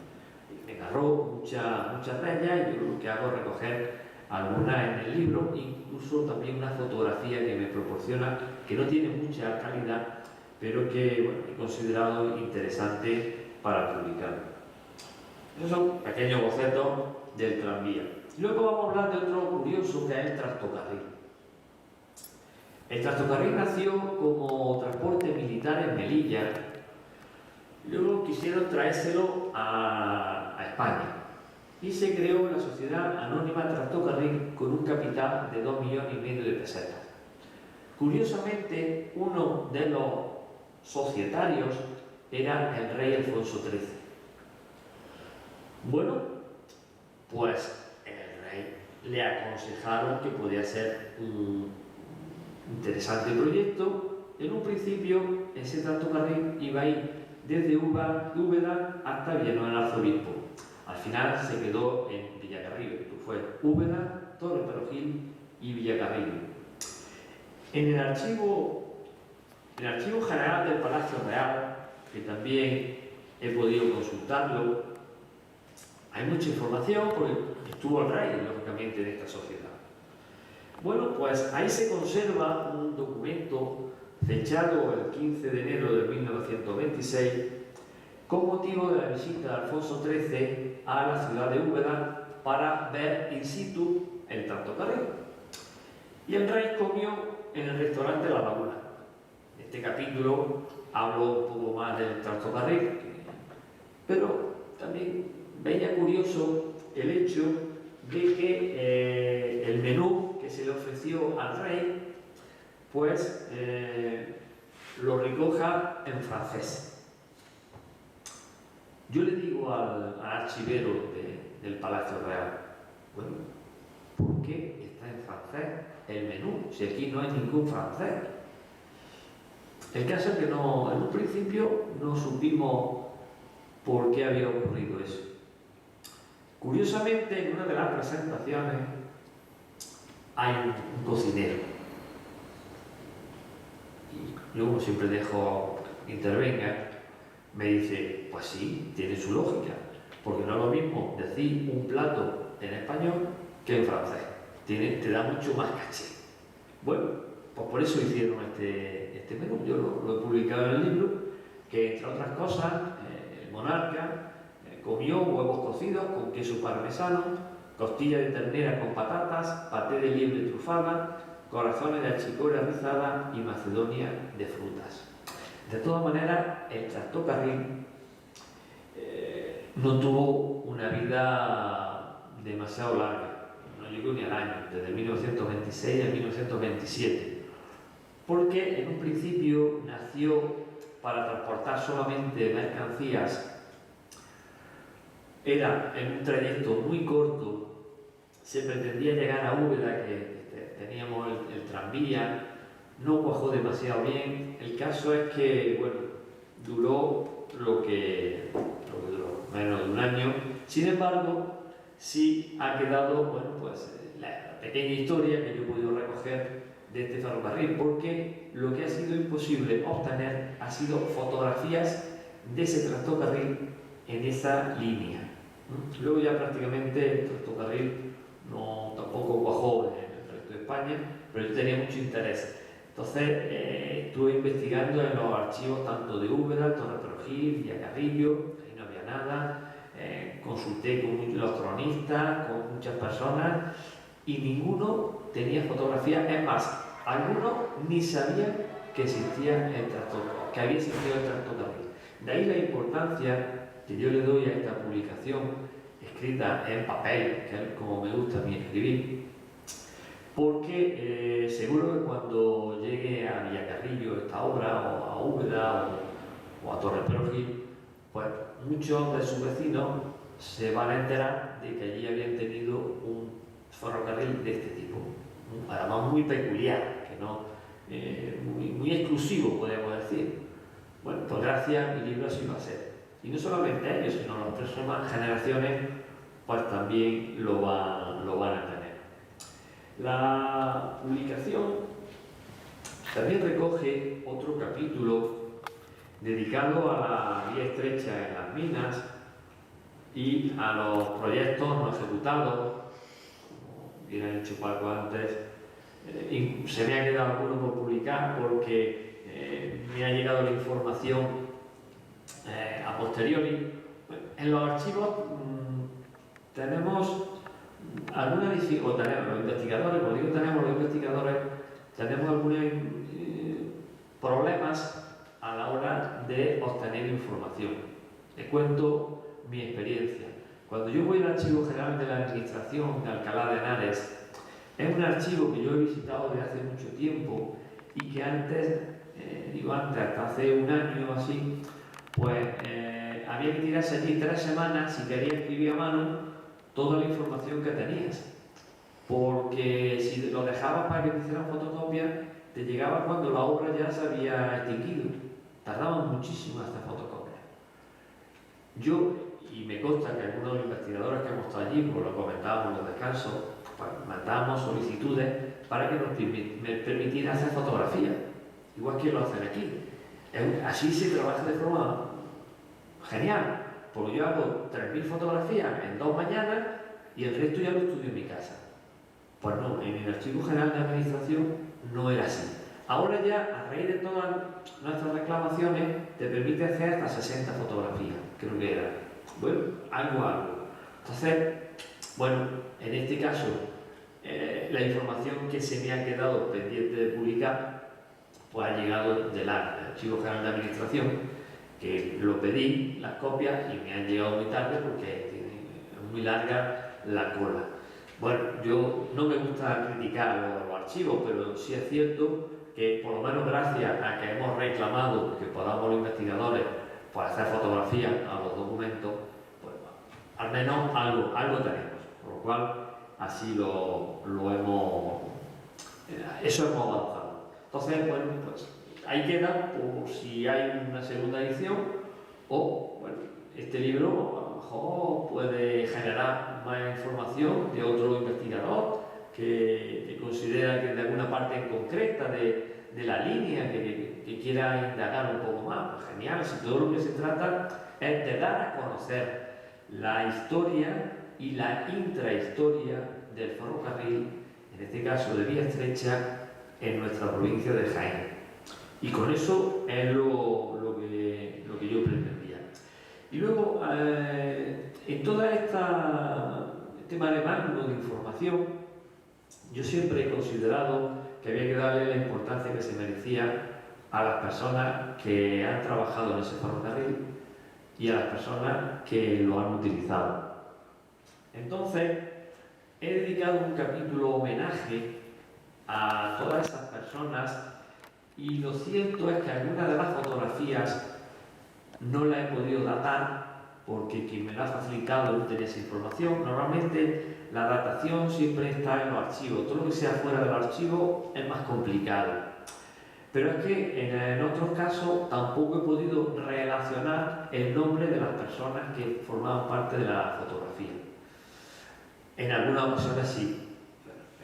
Me agarró muchas de ellas y yo lo que hago es recoger algunas en el libro, incluso también una fotografía que me proporciona, que no tiene mucha calidad, pero que bueno, he considerado interesante para publicar. Esos son pequeños bocetos del tranvía. Luego vamos a hablar de otro curioso que es el tractocarril. El tractocarril nació como transporte militar en Melilla. Luego quisieron traérselo a España y se creó la Sociedad Anónima Tractocarril con un capital de 2,5 millones de pesetas. Curiosamente, uno de los societarios era el rey Alfonso XIII. Bueno, pues el rey le aconsejaron que podía ser un interesante proyecto. En un principio, ese tractocarril iba a ir desde Úbeda hasta Villanueva del Arzobispo. Al final se quedó en Villacarrillo, fue Úbeda, Torre Perojil y Villacarrillo. En el archivo general del Palacio Real, que también he podido consultarlo, hay mucha información porque estuvo el rey, lógicamente, de esta sociedad. Bueno, pues ahí se conserva un documento fechado el 15 de enero de 1926 con motivo de la visita de Alfonso XIII a la ciudad de Úbeda para ver in situ el tractocarril. Y el rey comió en el restaurante La Laguna. En este capítulo hablo un poco más del tractocarril, pero también veía curioso el hecho de que el menú que se le ofreció al rey pues lo recoja en francés. Yo le digo al archivero del Palacio Real, bueno, ¿por qué está en francés el menú si aquí no hay ningún francés? El caso es que en un principio no supimos por qué había ocurrido eso. Curiosamente, en una de las presentaciones hay un cocinero. Y yo, como siempre dejo que intervenga, me dice, pues sí, tiene su lógica, porque no es lo mismo decir un plato en español que en francés. Te da mucho más caché. Bueno, pues por eso hicieron este menú. Yo lo he publicado en el libro, que entre otras cosas, el monarca comió huevos cocidos con queso parmesano, costilla de ternera con patatas, paté de liebre trufada, corazones de achicora rizada y macedonia de frutas. De todas maneras, el Tractocarril no tuvo una vida demasiado larga, no llegó ni al año, desde 1926 a 1927, porque en un principio nació para transportar solamente mercancías. Era en un trayecto muy corto, se pretendía llegar a Úbeda, que teníamos el tranvía, no cuajó demasiado bien. El caso es que, bueno, duró lo que duró, menos de un año. Sin embargo, sí ha quedado, bueno, pues la pequeña historia que yo he podido recoger de este ferrocarril, porque lo que ha sido imposible obtener ha sido fotografías de ese tractocarril en esa línea. Luego ya prácticamente el tractocarril tampoco cuajó en el resto de España, pero yo tenía mucho interés. Entonces estuve investigando en los archivos tanto de Úbeda, Torreperojil, Villacarrillo, ahí no había nada, consulté con los cronistas, con muchas personas y ninguno tenía fotografías. Es más, algunos ni sabían que existía el tractocarril, que había existido el tractocarril. De ahí la importancia que yo le doy a esta publicación escrita en papel, que es como me gusta a mí escribir, porque seguro que cuando llegue a Villacarrillo esta obra, o a Úbeda o a Torreperojil, pues muchos de sus vecinos se van a enterar de que allí habían tenido un ferrocarril de este tipo, además muy peculiar, que no, muy exclusivo, podemos decir. Bueno, pues gracias, mi libro así va a ser. Y no solamente ellos, sino las próximas generaciones, pues también lo van a tener. La publicación también recoge otro capítulo dedicado a la vía estrecha en las minas y a los proyectos no ejecutados, como bien ha dicho Paco antes. Se me ha quedado alguno por publicar porque me ha llegado la información a posteriori. En los archivos tenemos alguna dificultad, los investigadores, como digo, tenemos algunos problemas a la hora de obtener información. Les cuento mi experiencia. Cuando yo voy al Archivo General de la Administración de Alcalá de Henares, es un archivo que yo he visitado desde hace mucho tiempo y que antes, hasta hace un año o así, pues había que tirarse allí 3 semanas si querías escribir a mano toda la información que tenías, porque si lo dejabas para que te hicieran fotocopia, te llegaba cuando la obra ya se había extinguido. Tardaban muchísimo estas fotocopias. Yo, y me consta que algunos de los investigadores que hemos estado allí, como lo comentábamos en los descansos, pues mandábamos solicitudes para que nos permitieran hacer fotografías, igual que lo hacen aquí. Así se trabaja de forma genial, porque yo hago 3.000 fotografías en 2 mañanas y el resto ya lo estudio en mi casa. Pues no, en el Archivo General de Administración no era así. Ahora ya, a raíz de todas nuestras reclamaciones, te permite hacer hasta 60 fotografías, creo que era. Bueno, algo. Entonces, bueno, en este caso, la información que se me ha quedado pendiente de publicar, pues ha llegado del Archivo General de Administración, que lo pedí, las copias, y me han llegado muy tarde porque es muy larga la cola. Bueno, yo no me gusta criticar los archivos, pero sí es cierto que por lo menos gracias a que hemos reclamado que podamos los investigadores pues, hacer fotografías a los documentos, pues al menos algo tenemos, por lo cual así lo hemos, eso hemos avanzado. Entonces, bueno, pues ahí queda por si hay una segunda edición o, bueno, este libro a lo mejor puede generar más información de otro investigador que considera que de alguna parte en concreta de la línea que quiera indagar un poco más. Pues genial, si todo lo que se trata es de dar a conocer la historia y la intrahistoria del ferrocarril, en este caso de vía estrecha, en nuestra provincia de Jaén. Y con eso es lo que yo pretendía. Y luego, en toda esta tema de magno de información, yo siempre he considerado que había que darle la importancia que se merecía a las personas que han trabajado en ese ferrocarril y a las personas que lo han utilizado. Entonces, he dedicado un capítulo homenaje a todas esas personas y lo cierto es que algunas de las fotografías no las he podido datar porque quien me la ha facilitado no tenía esa información. Normalmente la datación siempre está en los archivos, todo lo que sea fuera del archivo es más complicado. Pero es que en otros casos tampoco he podido relacionar el nombre de las personas que formaban parte de la fotografía. En algunas ocasiones sí.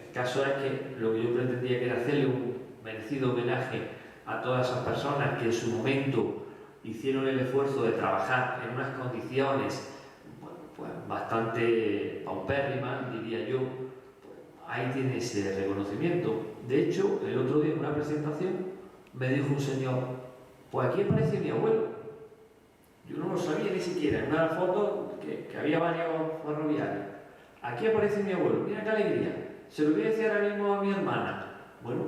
El caso es que lo que yo pretendía que era hacerle un merecido homenaje a todas esas personas que en su momento hicieron el esfuerzo de trabajar en unas condiciones pues bastante paupérrimas, diría yo. Pues ahí tiene ese reconocimiento. De hecho, el otro día en una presentación me dijo un señor, pues aquí aparece mi abuelo. Yo no lo sabía ni siquiera, en una foto que había varios ferroviarios. Aquí aparece mi abuelo, mira qué alegría. Se lo voy a decir ahora mismo a mi hermana. Bueno,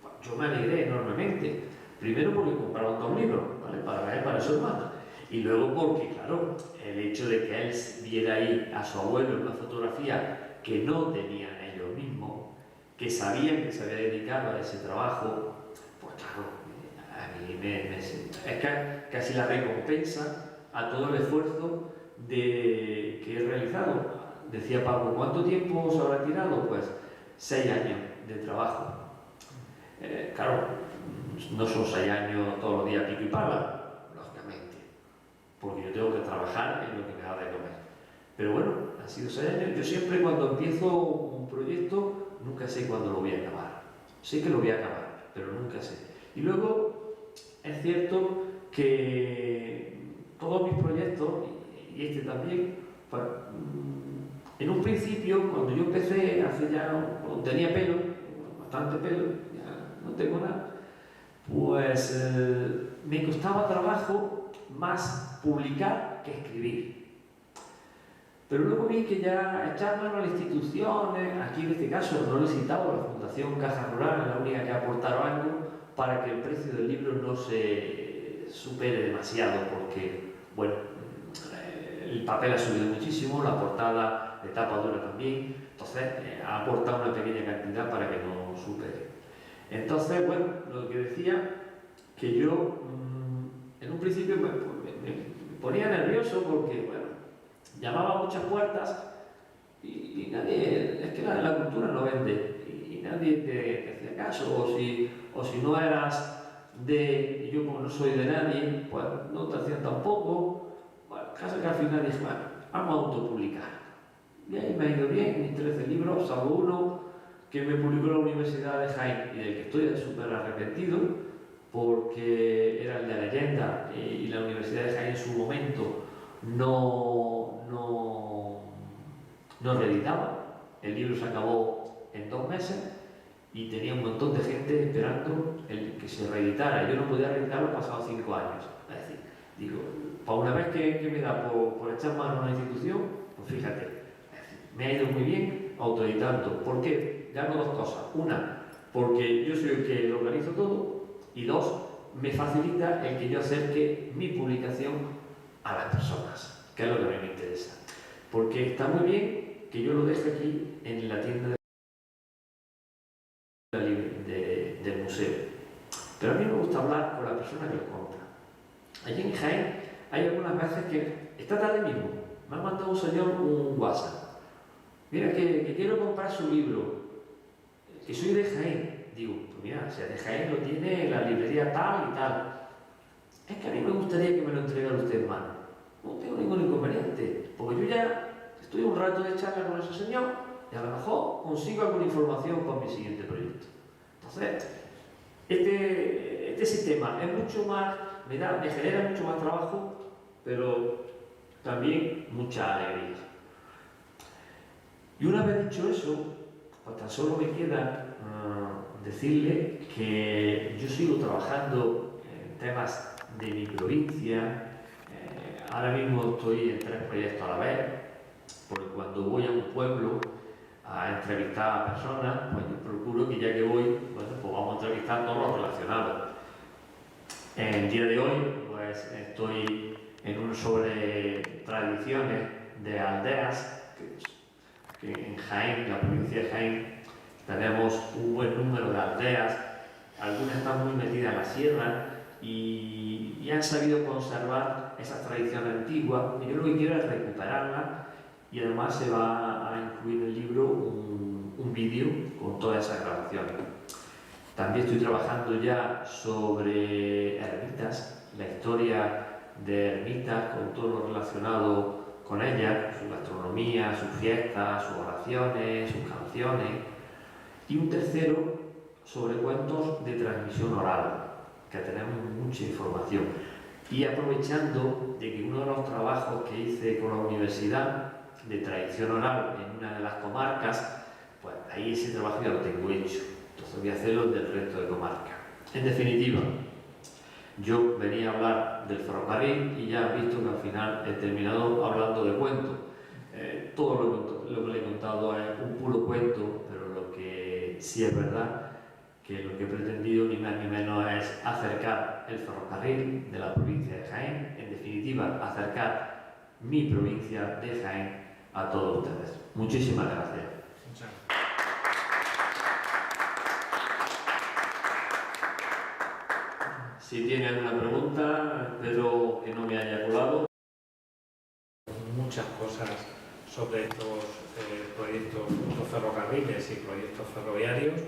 pues yo me alegré enormemente. Primero porque compraron 2 libros, ¿vale? Para él, para su hermana. Y luego porque, claro, el hecho de que él viera ahí a su abuelo en una fotografía que no tenían ellos mismos, que sabían que se había dedicado a ese trabajo, pues claro, a mí es casi la recompensa a todo el esfuerzo que he realizado. Decía Pablo, ¿cuánto tiempo se habrá tirado? Pues 6 años de trabajo. Claro, no son 6 años todos los días pico y pala, lógicamente, porque yo tengo que trabajar en lo que me da de comer. Pero bueno, han sido 6 años. Yo siempre cuando empiezo un proyecto, nunca sé cuándo lo voy a acabar. Sé que lo voy a acabar, pero nunca sé. Y luego, es cierto que todos mis proyectos, y este también, pues, en un principio, cuando yo empecé, hace ya, cuando tenía pelo, bastante pelo, ya no tengo nada, pues me costaba trabajo más publicar que escribir. Pero luego vi que ya echar mano a las instituciones, aquí en este caso no lo he citado, la Fundación Caja Rural es la única que ha aportado algo para que el precio del libro no se supere demasiado, porque, bueno, el papel ha subido muchísimo, la portada de tapa dura también, entonces ha aportado una pequeña cantidad para que no supere. Entonces, bueno, lo que decía, que yo en un principio me ponía nervioso porque, bueno, llamaba a muchas puertas y nadie, es que la cultura no vende y nadie te hacía caso, o si no eras y yo como no soy de nadie, pues no te hacían tampoco. Bueno, casi que al final dije, bueno, vamos a autopublicar. Y ahí me ha ido bien, mis 13 libros, salvo uno que me publicó la Universidad de Jaén y del que estoy súper arrepentido, porque era el de Leyenda y la Universidad de Jaén en su momento no reeditaba. El libro se acabó en 2 meses y tenía un montón de gente esperando el que se reeditara. Yo no podía reeditarlo pasados 5 años. Es decir, digo, para una vez que me da por echar mano a una institución, pues fíjate, me ha ido muy bien autoeditando. ¿Por qué? Gano 2 cosas. Una, porque yo soy el que lo organizo todo, y 2, me facilita el que yo acerque mi publicación a las personas, que es lo que a mí me interesa. Porque está muy bien que yo lo deje aquí en la tienda del museo, pero a mí me gusta hablar con la persona que lo compra. Allí en Jaén hay algunas veces que, esta tarde mismo, me ha mandado un señor un WhatsApp. Mira, que quiero comprar su libro, que soy de Jaén. Digo, pues mira, si es de Jaén lo tiene en la librería tal y tal. Es que a mí me gustaría que me lo entregara usted en mano. no tengo ningún inconveniente, porque yo ya estoy un rato de charla con ese señor y a lo mejor consigo alguna información para mi siguiente proyecto. Entonces, este sistema es mucho más, me genera mucho más trabajo, pero también mucha alegría. Y una vez dicho eso, pues tan solo me queda decirle que yo sigo trabajando en temas de mi provincia. Ahora mismo estoy en 3 proyectos a la vez, porque cuando voy a un pueblo a entrevistar a personas, pues yo procuro que ya que voy, bueno, pues vamos a entrevistar a todos los relacionados. En el día de hoy, pues estoy en uno sobre tradiciones de aldeas, que en Jaén, en la provincia de Jaén, tenemos un buen número de aldeas, algunas están muy metidas en la sierra y han sabido conservar esas tradiciones antiguas, y yo lo que quiero es recuperarlas, y además se va a incluir en el libro un vídeo con todas esas grabaciones. También estoy trabajando ya sobre ermitas, la historia de ermitas con todo lo relacionado con ellas, su gastronomía, sus fiestas, sus oraciones, sus canciones. Y un tercero sobre cuentos de transmisión oral, que tenemos mucha información. Y aprovechando de que uno de los trabajos que hice con la universidad de tradición oral en una de las comarcas, pues ahí ese trabajo ya lo tengo hecho. Entonces voy a hacerlo del resto de comarcas. En definitiva, yo venía a hablar del ferrocarril y ya han visto que al final he terminado hablando de cuentos. Todo lo que le he contado es un puro cuento, pero lo que sí es verdad que lo que he pretendido ni más ni menos es acercar el ferrocarril de la provincia de Jaén, en definitiva, acercar mi provincia de Jaén a todos ustedes. Muchísimas gracias. Muchas gracias. Si tiene alguna pregunta, espero que no me haya colado. Muchas cosas sobre estos proyectos, los ferrocarriles y proyectos ferroviarios.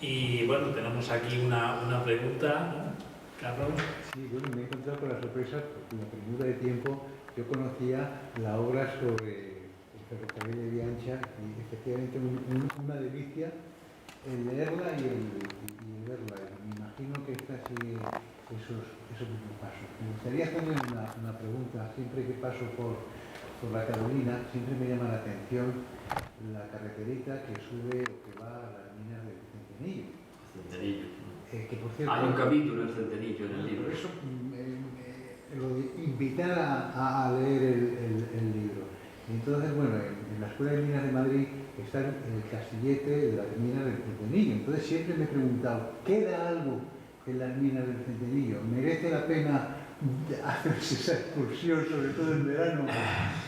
Y bueno, tenemos aquí una pregunta, ¿no? Carlos. Sí, bueno, me he encontrado con la sorpresa, porque en la premura de tiempo yo conocía la obra sobre el ferrocarril de Biancha y efectivamente una delicia el leerla y el verla. Me imagino que esta sigue esos mismos pasos. Me gustaría hacerle una pregunta. Siempre que paso por la Carolina, siempre me llama la atención la carreterita que sube o que va a las minas del Centenillo. Centenillo. Que por cierto, hay un capítulo en el Centenillo en el libro. Por eso invitar a leer el libro. Entonces, bueno, en la Escuela de Minas de Madrid está el castillete de las minas del Centenillo. Entonces siempre me he preguntado, ¿queda algo en las minas del Centenillo? ¿Merece la pena hacerse esa excursión, sobre todo en verano?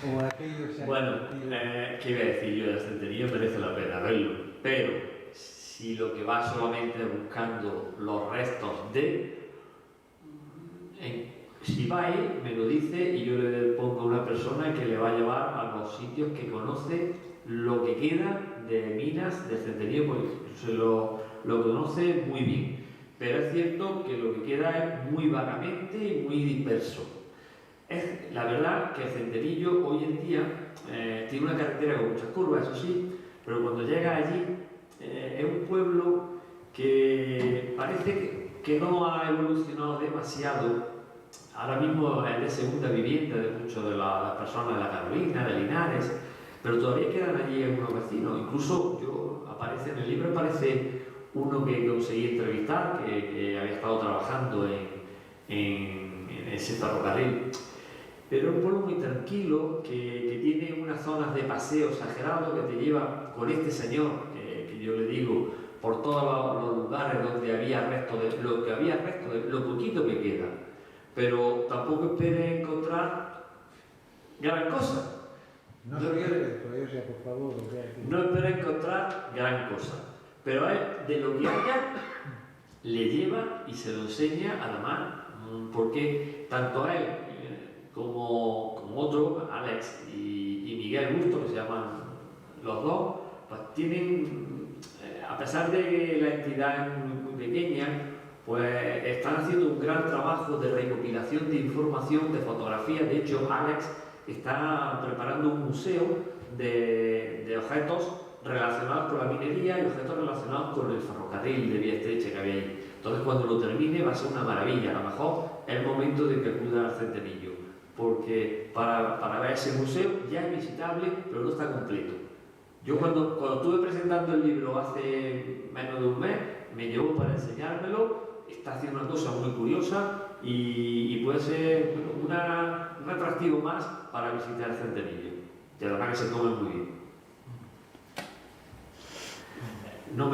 ¿O aquello se ha ¿qué iba a decir yo del Centenillo? Merece la pena verlo, pero si lo que va solamente buscando los restos si va ahí, me lo dice y yo le pongo a una persona que le va a llevar a los sitios que conoce lo que queda de minas del Centenillo, porque se lo conoce muy bien. Pero es cierto que lo que queda es muy vagamente y muy disperso. Es la verdad que el Centenillo hoy en día tiene una carretera con muchas curvas, eso sí, pero cuando llega allí es un pueblo que parece que no ha evolucionado demasiado. Ahora mismo es de segunda vivienda de muchas de las personas de la Carolina, de Linares, pero todavía quedan allí algunos vecinos. Incluso aparece en el libro uno que conseguí entrevistar, que había estado trabajando en ese ferrocarril. Pero es un pueblo muy tranquilo, que tiene unas zonas de paseo exagerado, que te lleva con este señor, que yo le digo, por todos los lugares donde había restos de lo poquito que queda. Pero tampoco esperes encontrar gran cosa. No sea, por favor. No esperes encontrar gran cosa. Pero de lo que haya, le lleva y se lo enseña además, porque tanto a él como otro, Alex y Miguel Busto, que se llaman los dos, pues tienen, a pesar de que la entidad es muy, muy pequeña, pues están haciendo un gran trabajo de recopilación de información, de fotografía. De hecho, Alex está preparando un museo de objetos relacionados con la minería y objetos relacionados con el ferrocarril de vía estrecha que había ahí. Entonces, cuando lo termine va a ser una maravilla. A lo mejor es el momento de que acuda al Centenillo, porque para ver ese museo ya es visitable, pero no está completo. Yo cuando estuve presentando el libro hace menos de un mes, me llevó para enseñármelo. Está haciendo una cosa muy curiosa y puede ser un atractivo más para visitar el Centenillo. Y además que se come muy bien. No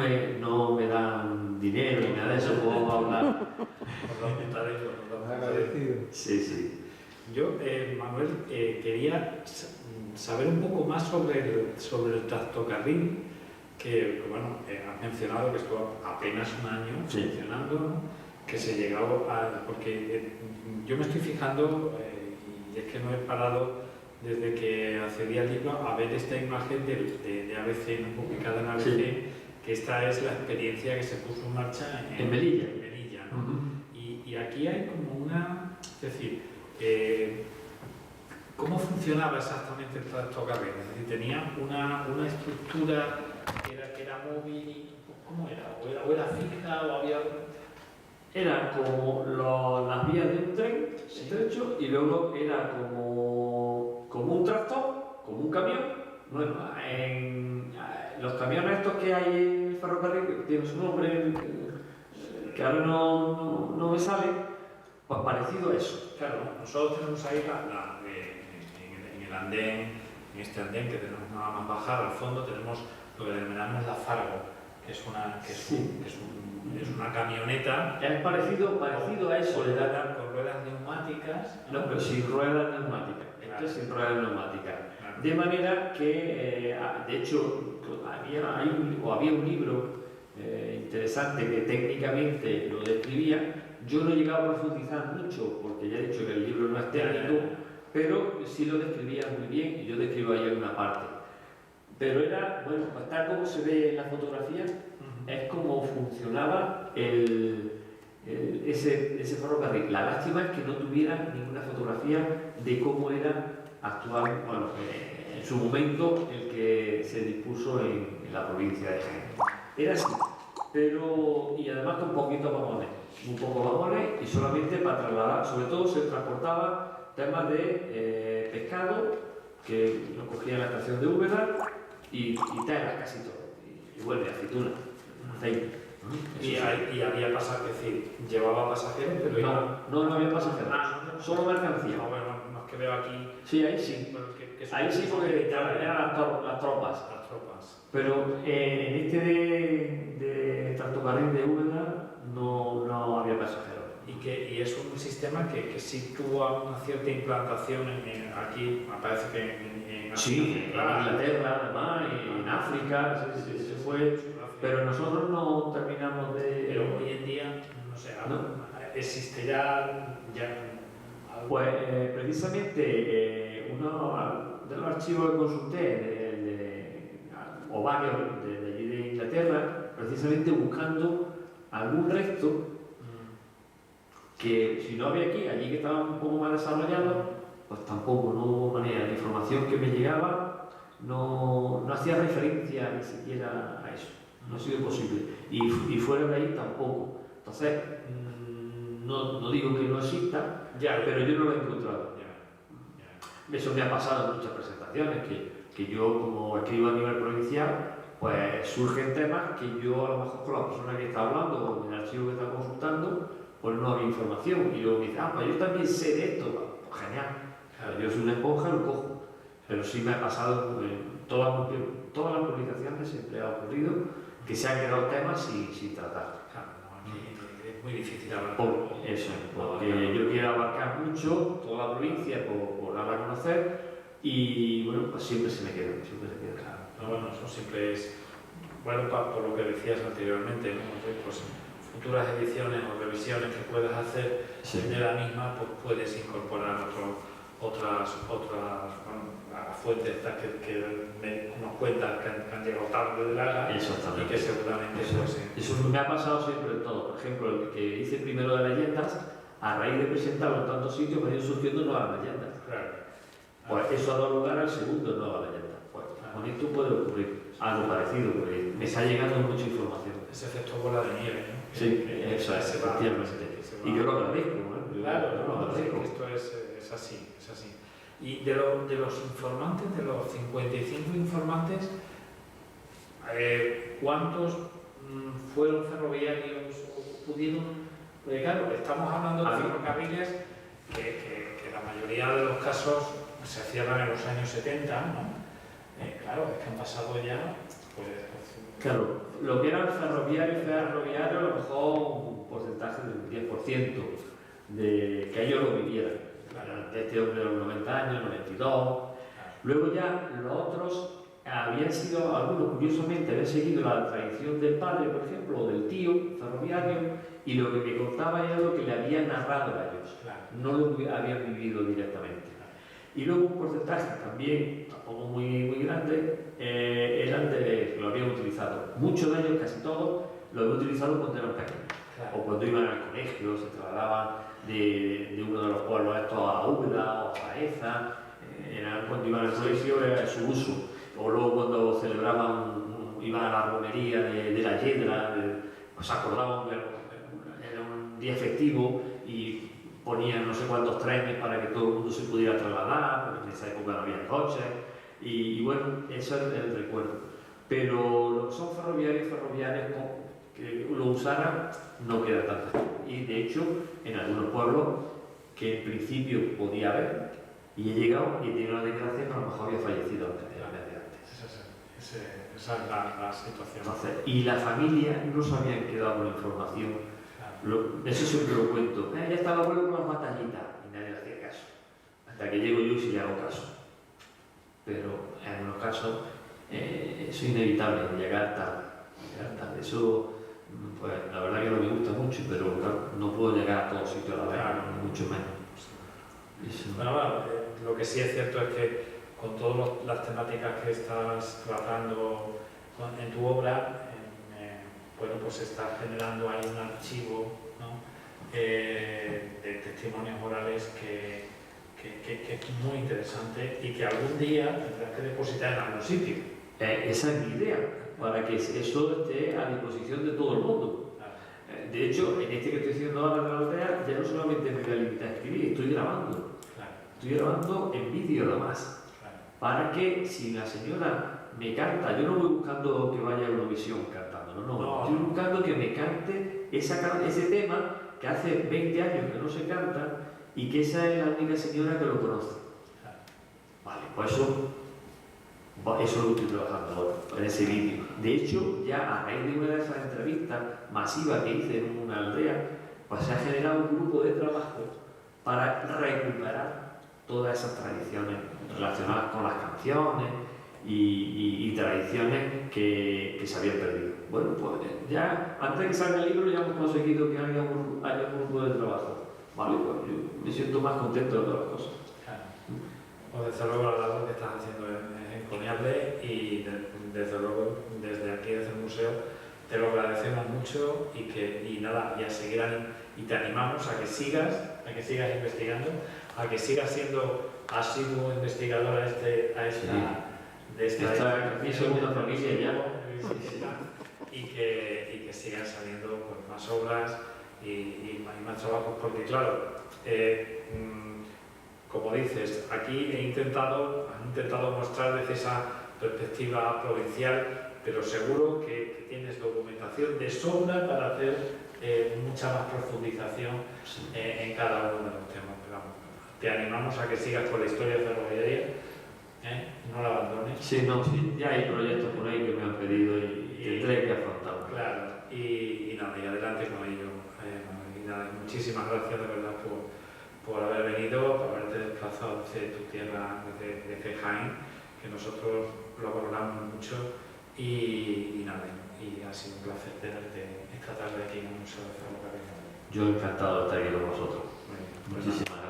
me dan dinero ni nada de eso, puedo hablar. Os lo apuntaré yo. Agradecido. Sí. Yo, Manuel, quería saber un poco más sobre el tractocarril, que bueno, has mencionado que estuvo apenas un año funcionando, ¿no? Que se llegó a... Porque yo me estoy fijando, y es que no he parado desde que accedí al libro a ver esta imagen de ABC, ¿no? Publicada en ABC, que esta es la experiencia que se puso en marcha en Melilla. ¿no? Y aquí hay como una... Es decir, ¿cómo funcionaba exactamente el tractocarril? Es decir, ¿tenía una estructura que era móvil? ¿Cómo era? ¿O era fija o había...? Era como las vías de un tren estrecho y luego era como un tractor, como un camión. Bueno, los camiones estos que hay en el ferrocarril, que tienen su nombre, que ahora no me sale, pues parecido a eso. Claro, nosotros tenemos ahí en el andén, en este andén que tenemos nada más bajar, al fondo tenemos lo que denominamos la Fargo, que es una camioneta. Es parecido a eso. Con ruedas neumáticas. No, pero sin ruedas neumáticas. Esto es sin ruedas neumáticas. Claro. De manera que, de hecho, había un libro interesante que técnicamente lo describía. Yo no he llegado a profundizar mucho, porque ya he dicho que el libro no es técnico, pero sí lo describía muy bien y yo describo ahí alguna parte. Pero era, bueno, tal como se ve en la fotografía, es como funcionaba ese ferrocarril. La lástima es que no tuviera ninguna fotografía de cómo era actual, bueno, en su momento el que se dispuso en la provincia de Jaén. Era así, pero, y además con poquitos vagones, un poco vagones y solamente para trasladar, sobre todo se transportaba temas de pescado, que lo cogía en la estación de Úbeda, y telas casi todo, y bueno, y aceitunas. Y había pasajeros, es decir, llevaba pasajeros, pero no había pasajeros, solo mercancía. No, bueno, no es que veo aquí. Sí, ahí sí. Ahí sí, porque eran las tropas. Pero en este de tractocarril de Úbeda no había pasajeros. Y es un sistema que sí tuvo una cierta implantación aquí, me parece que en Inglaterra, además, y en África, se fue. Pero nosotros no terminamos de... Pero hoy en día, no sé, existe ya Pues precisamente uno de los archivos que consulté, o varios de allí de Inglaterra, precisamente buscando algún resto que si no había aquí, allí que estaba un poco más desarrollado, pues tampoco, no hubo manera. La información que me llegaba no hacía referencia ni siquiera a eso. No ha sido posible. Y fuera de ahí tampoco. Entonces, no digo que no exista, pero yo no lo he encontrado. Eso me ha pasado en muchas presentaciones, que yo como escribo a nivel provincial, pues surgen temas que yo a lo mejor con la persona que está hablando o con el archivo que está consultando, pues no había información. Y luego me dice, pues yo también sé de esto. Pues genial. Yo soy una esponja, lo cojo. Pero sí me ha pasado en todas las publicaciones, siempre ha ocurrido que se han quedado temas sin tratar. Es muy difícil hablar. Porque yo quiero abarcar mucho toda la provincia por darla a conocer y bueno, pues siempre se me queda. Bueno, eso siempre es, bueno, por lo que decías anteriormente, ¿no? Pues futuras ediciones o revisiones que puedas hacer de la misma, pues puedes incorporar las fuentes estas que nos cuentan que han llegado tarde de larga y que seguramente eso me ha pasado siempre en todo. Por ejemplo, el que hice primero de leyendas, a raíz de presentarlo en tantos sitios me han ido surgiendo nuevas leyendas. Claro. Pues eso ha dado lugar al segundo nueva leyenda. Pues con esto puede ocurrir algo parecido, porque me está llegando mucha información. Ese efecto bola de nieve, ¿no? Sí, eso es, efectivamente. Y yo lo agradezco, ¿no? Claro, yo lo agradezco. esto es así, es así. Y de los informantes, de los 55 informantes, ¿cuántos fueron ferroviarios o pudieron? Porque claro, estamos hablando de ferrocarriles que la mayoría de los casos se cierran en los años 70, ¿no? Claro, es que han pasado ya, pues... Claro, lo que era el ferroviario, a lo mejor un porcentaje del 10% de que ellos lo vivieran. De este hombre de los 90 años, 92. Luego ya los otros habían sido, algunos curiosamente habían seguido la tradición del padre, por ejemplo, o del tío ferroviario, y lo que me contaba era lo que le habían narrado a ellos, no lo habían vivido directamente. Y luego un porcentaje también, tampoco muy grande, eran de que lo habían utilizado. Muchos de ellos, casi todos, lo habían utilizado cuando eran pequeños. O cuando iban al colegio, se trasladaban de uno de los pueblos estos a Úbeda o a Baeza, cuando iban al colegio era su uso. O luego cuando celebraban, iban a la romería de la Yedra, pues acordaban que era un día festivo y ponían no sé cuántos trenes para que todo el mundo se pudiera trasladar, porque en esa época no había coches, y bueno, eso es el recuerdo. Pero lo que son ferroviarios, que lo usaran, no queda tanto. Y de hecho, en algunos pueblos que en principio podía haber, y he llegado y he tenido la desgracia que a lo mejor había fallecido antes. Esa es la situación. Entonces, y la familia no se habían quedado con la información. Eso siempre lo cuento. Ya estaba el abuelo con las batallitas y nadie le hacía caso. Hasta que llego yo y sí le hago caso. Pero en algunos casos es inevitable llegar tarde. Eso, pues la verdad que no me gusta mucho, pero claro, no puedo llegar a todos sitios a la vez, ni mucho menos. Bueno, lo que sí es cierto es que con todas las temáticas que estás tratando en tu obra, bueno, pues estás generando ahí un archivo, ¿no? De testimonios orales que es muy interesante y que algún día tendrás que depositar en algún sitio. Esa es mi idea, para que eso esté a disposición de todo el mundo. De hecho, en este que estoy haciendo ahora de la aldea, ya no solamente me voy a limitar a escribir, estoy grabando. Estoy grabando en vídeo además. Para que si la señora me canta, yo no voy buscando que vaya a Eurovisión cantando, no. Estoy buscando que me cante ese tema que hace 20 años que no se canta y que esa es la única señora que lo conoce. Vale, pues eso lo estoy trabajando ahora, en ese vídeo. De hecho, ya a raíz de una de esas entrevistas masivas que hice en una aldea, pues se ha generado un grupo de trabajo para recuperar todas esas tradiciones relacionadas con las canciones y tradiciones que se habían perdido. Bueno, pues ya antes de que salga el libro ya hemos conseguido que haya un grupo de trabajo. Vale, pues yo me siento más contento de todas las cosas. Pues desde luego la labor que estás haciendo es encomiable y desde luego desde aquí, desde el museo, te lo agradecemos mucho y nada, y a seguir y te animamos a que sigas investigando, a que sigas siendo asiduo investigador de esta mi segunda familia ya. Y que sigan saliendo pues, más obras y más trabajos, porque claro, como dices, aquí han intentado mostrar desde esa perspectiva provincial, pero seguro que tienes documentación de sobra para hacer mucha más profundización en cada uno de los temas. Pero vamos, te animamos a que sigas con la historia ferroviaria, no la abandones. Sí, ya hay proyectos por ahí que me han pedido y tendré que afrontarlo. Claro, y adelante con ello. Y nada, muchísimas gracias de verdad por haber venido, por haberte desplazado desde tu tierra, desde Jaén, que nosotros lo valoramos mucho y nada, y ha sido un placer tenerte esta tarde aquí en el Museo de Ferrocarril. Yo encantado de estar aquí con vosotros. Muchísimas gracias.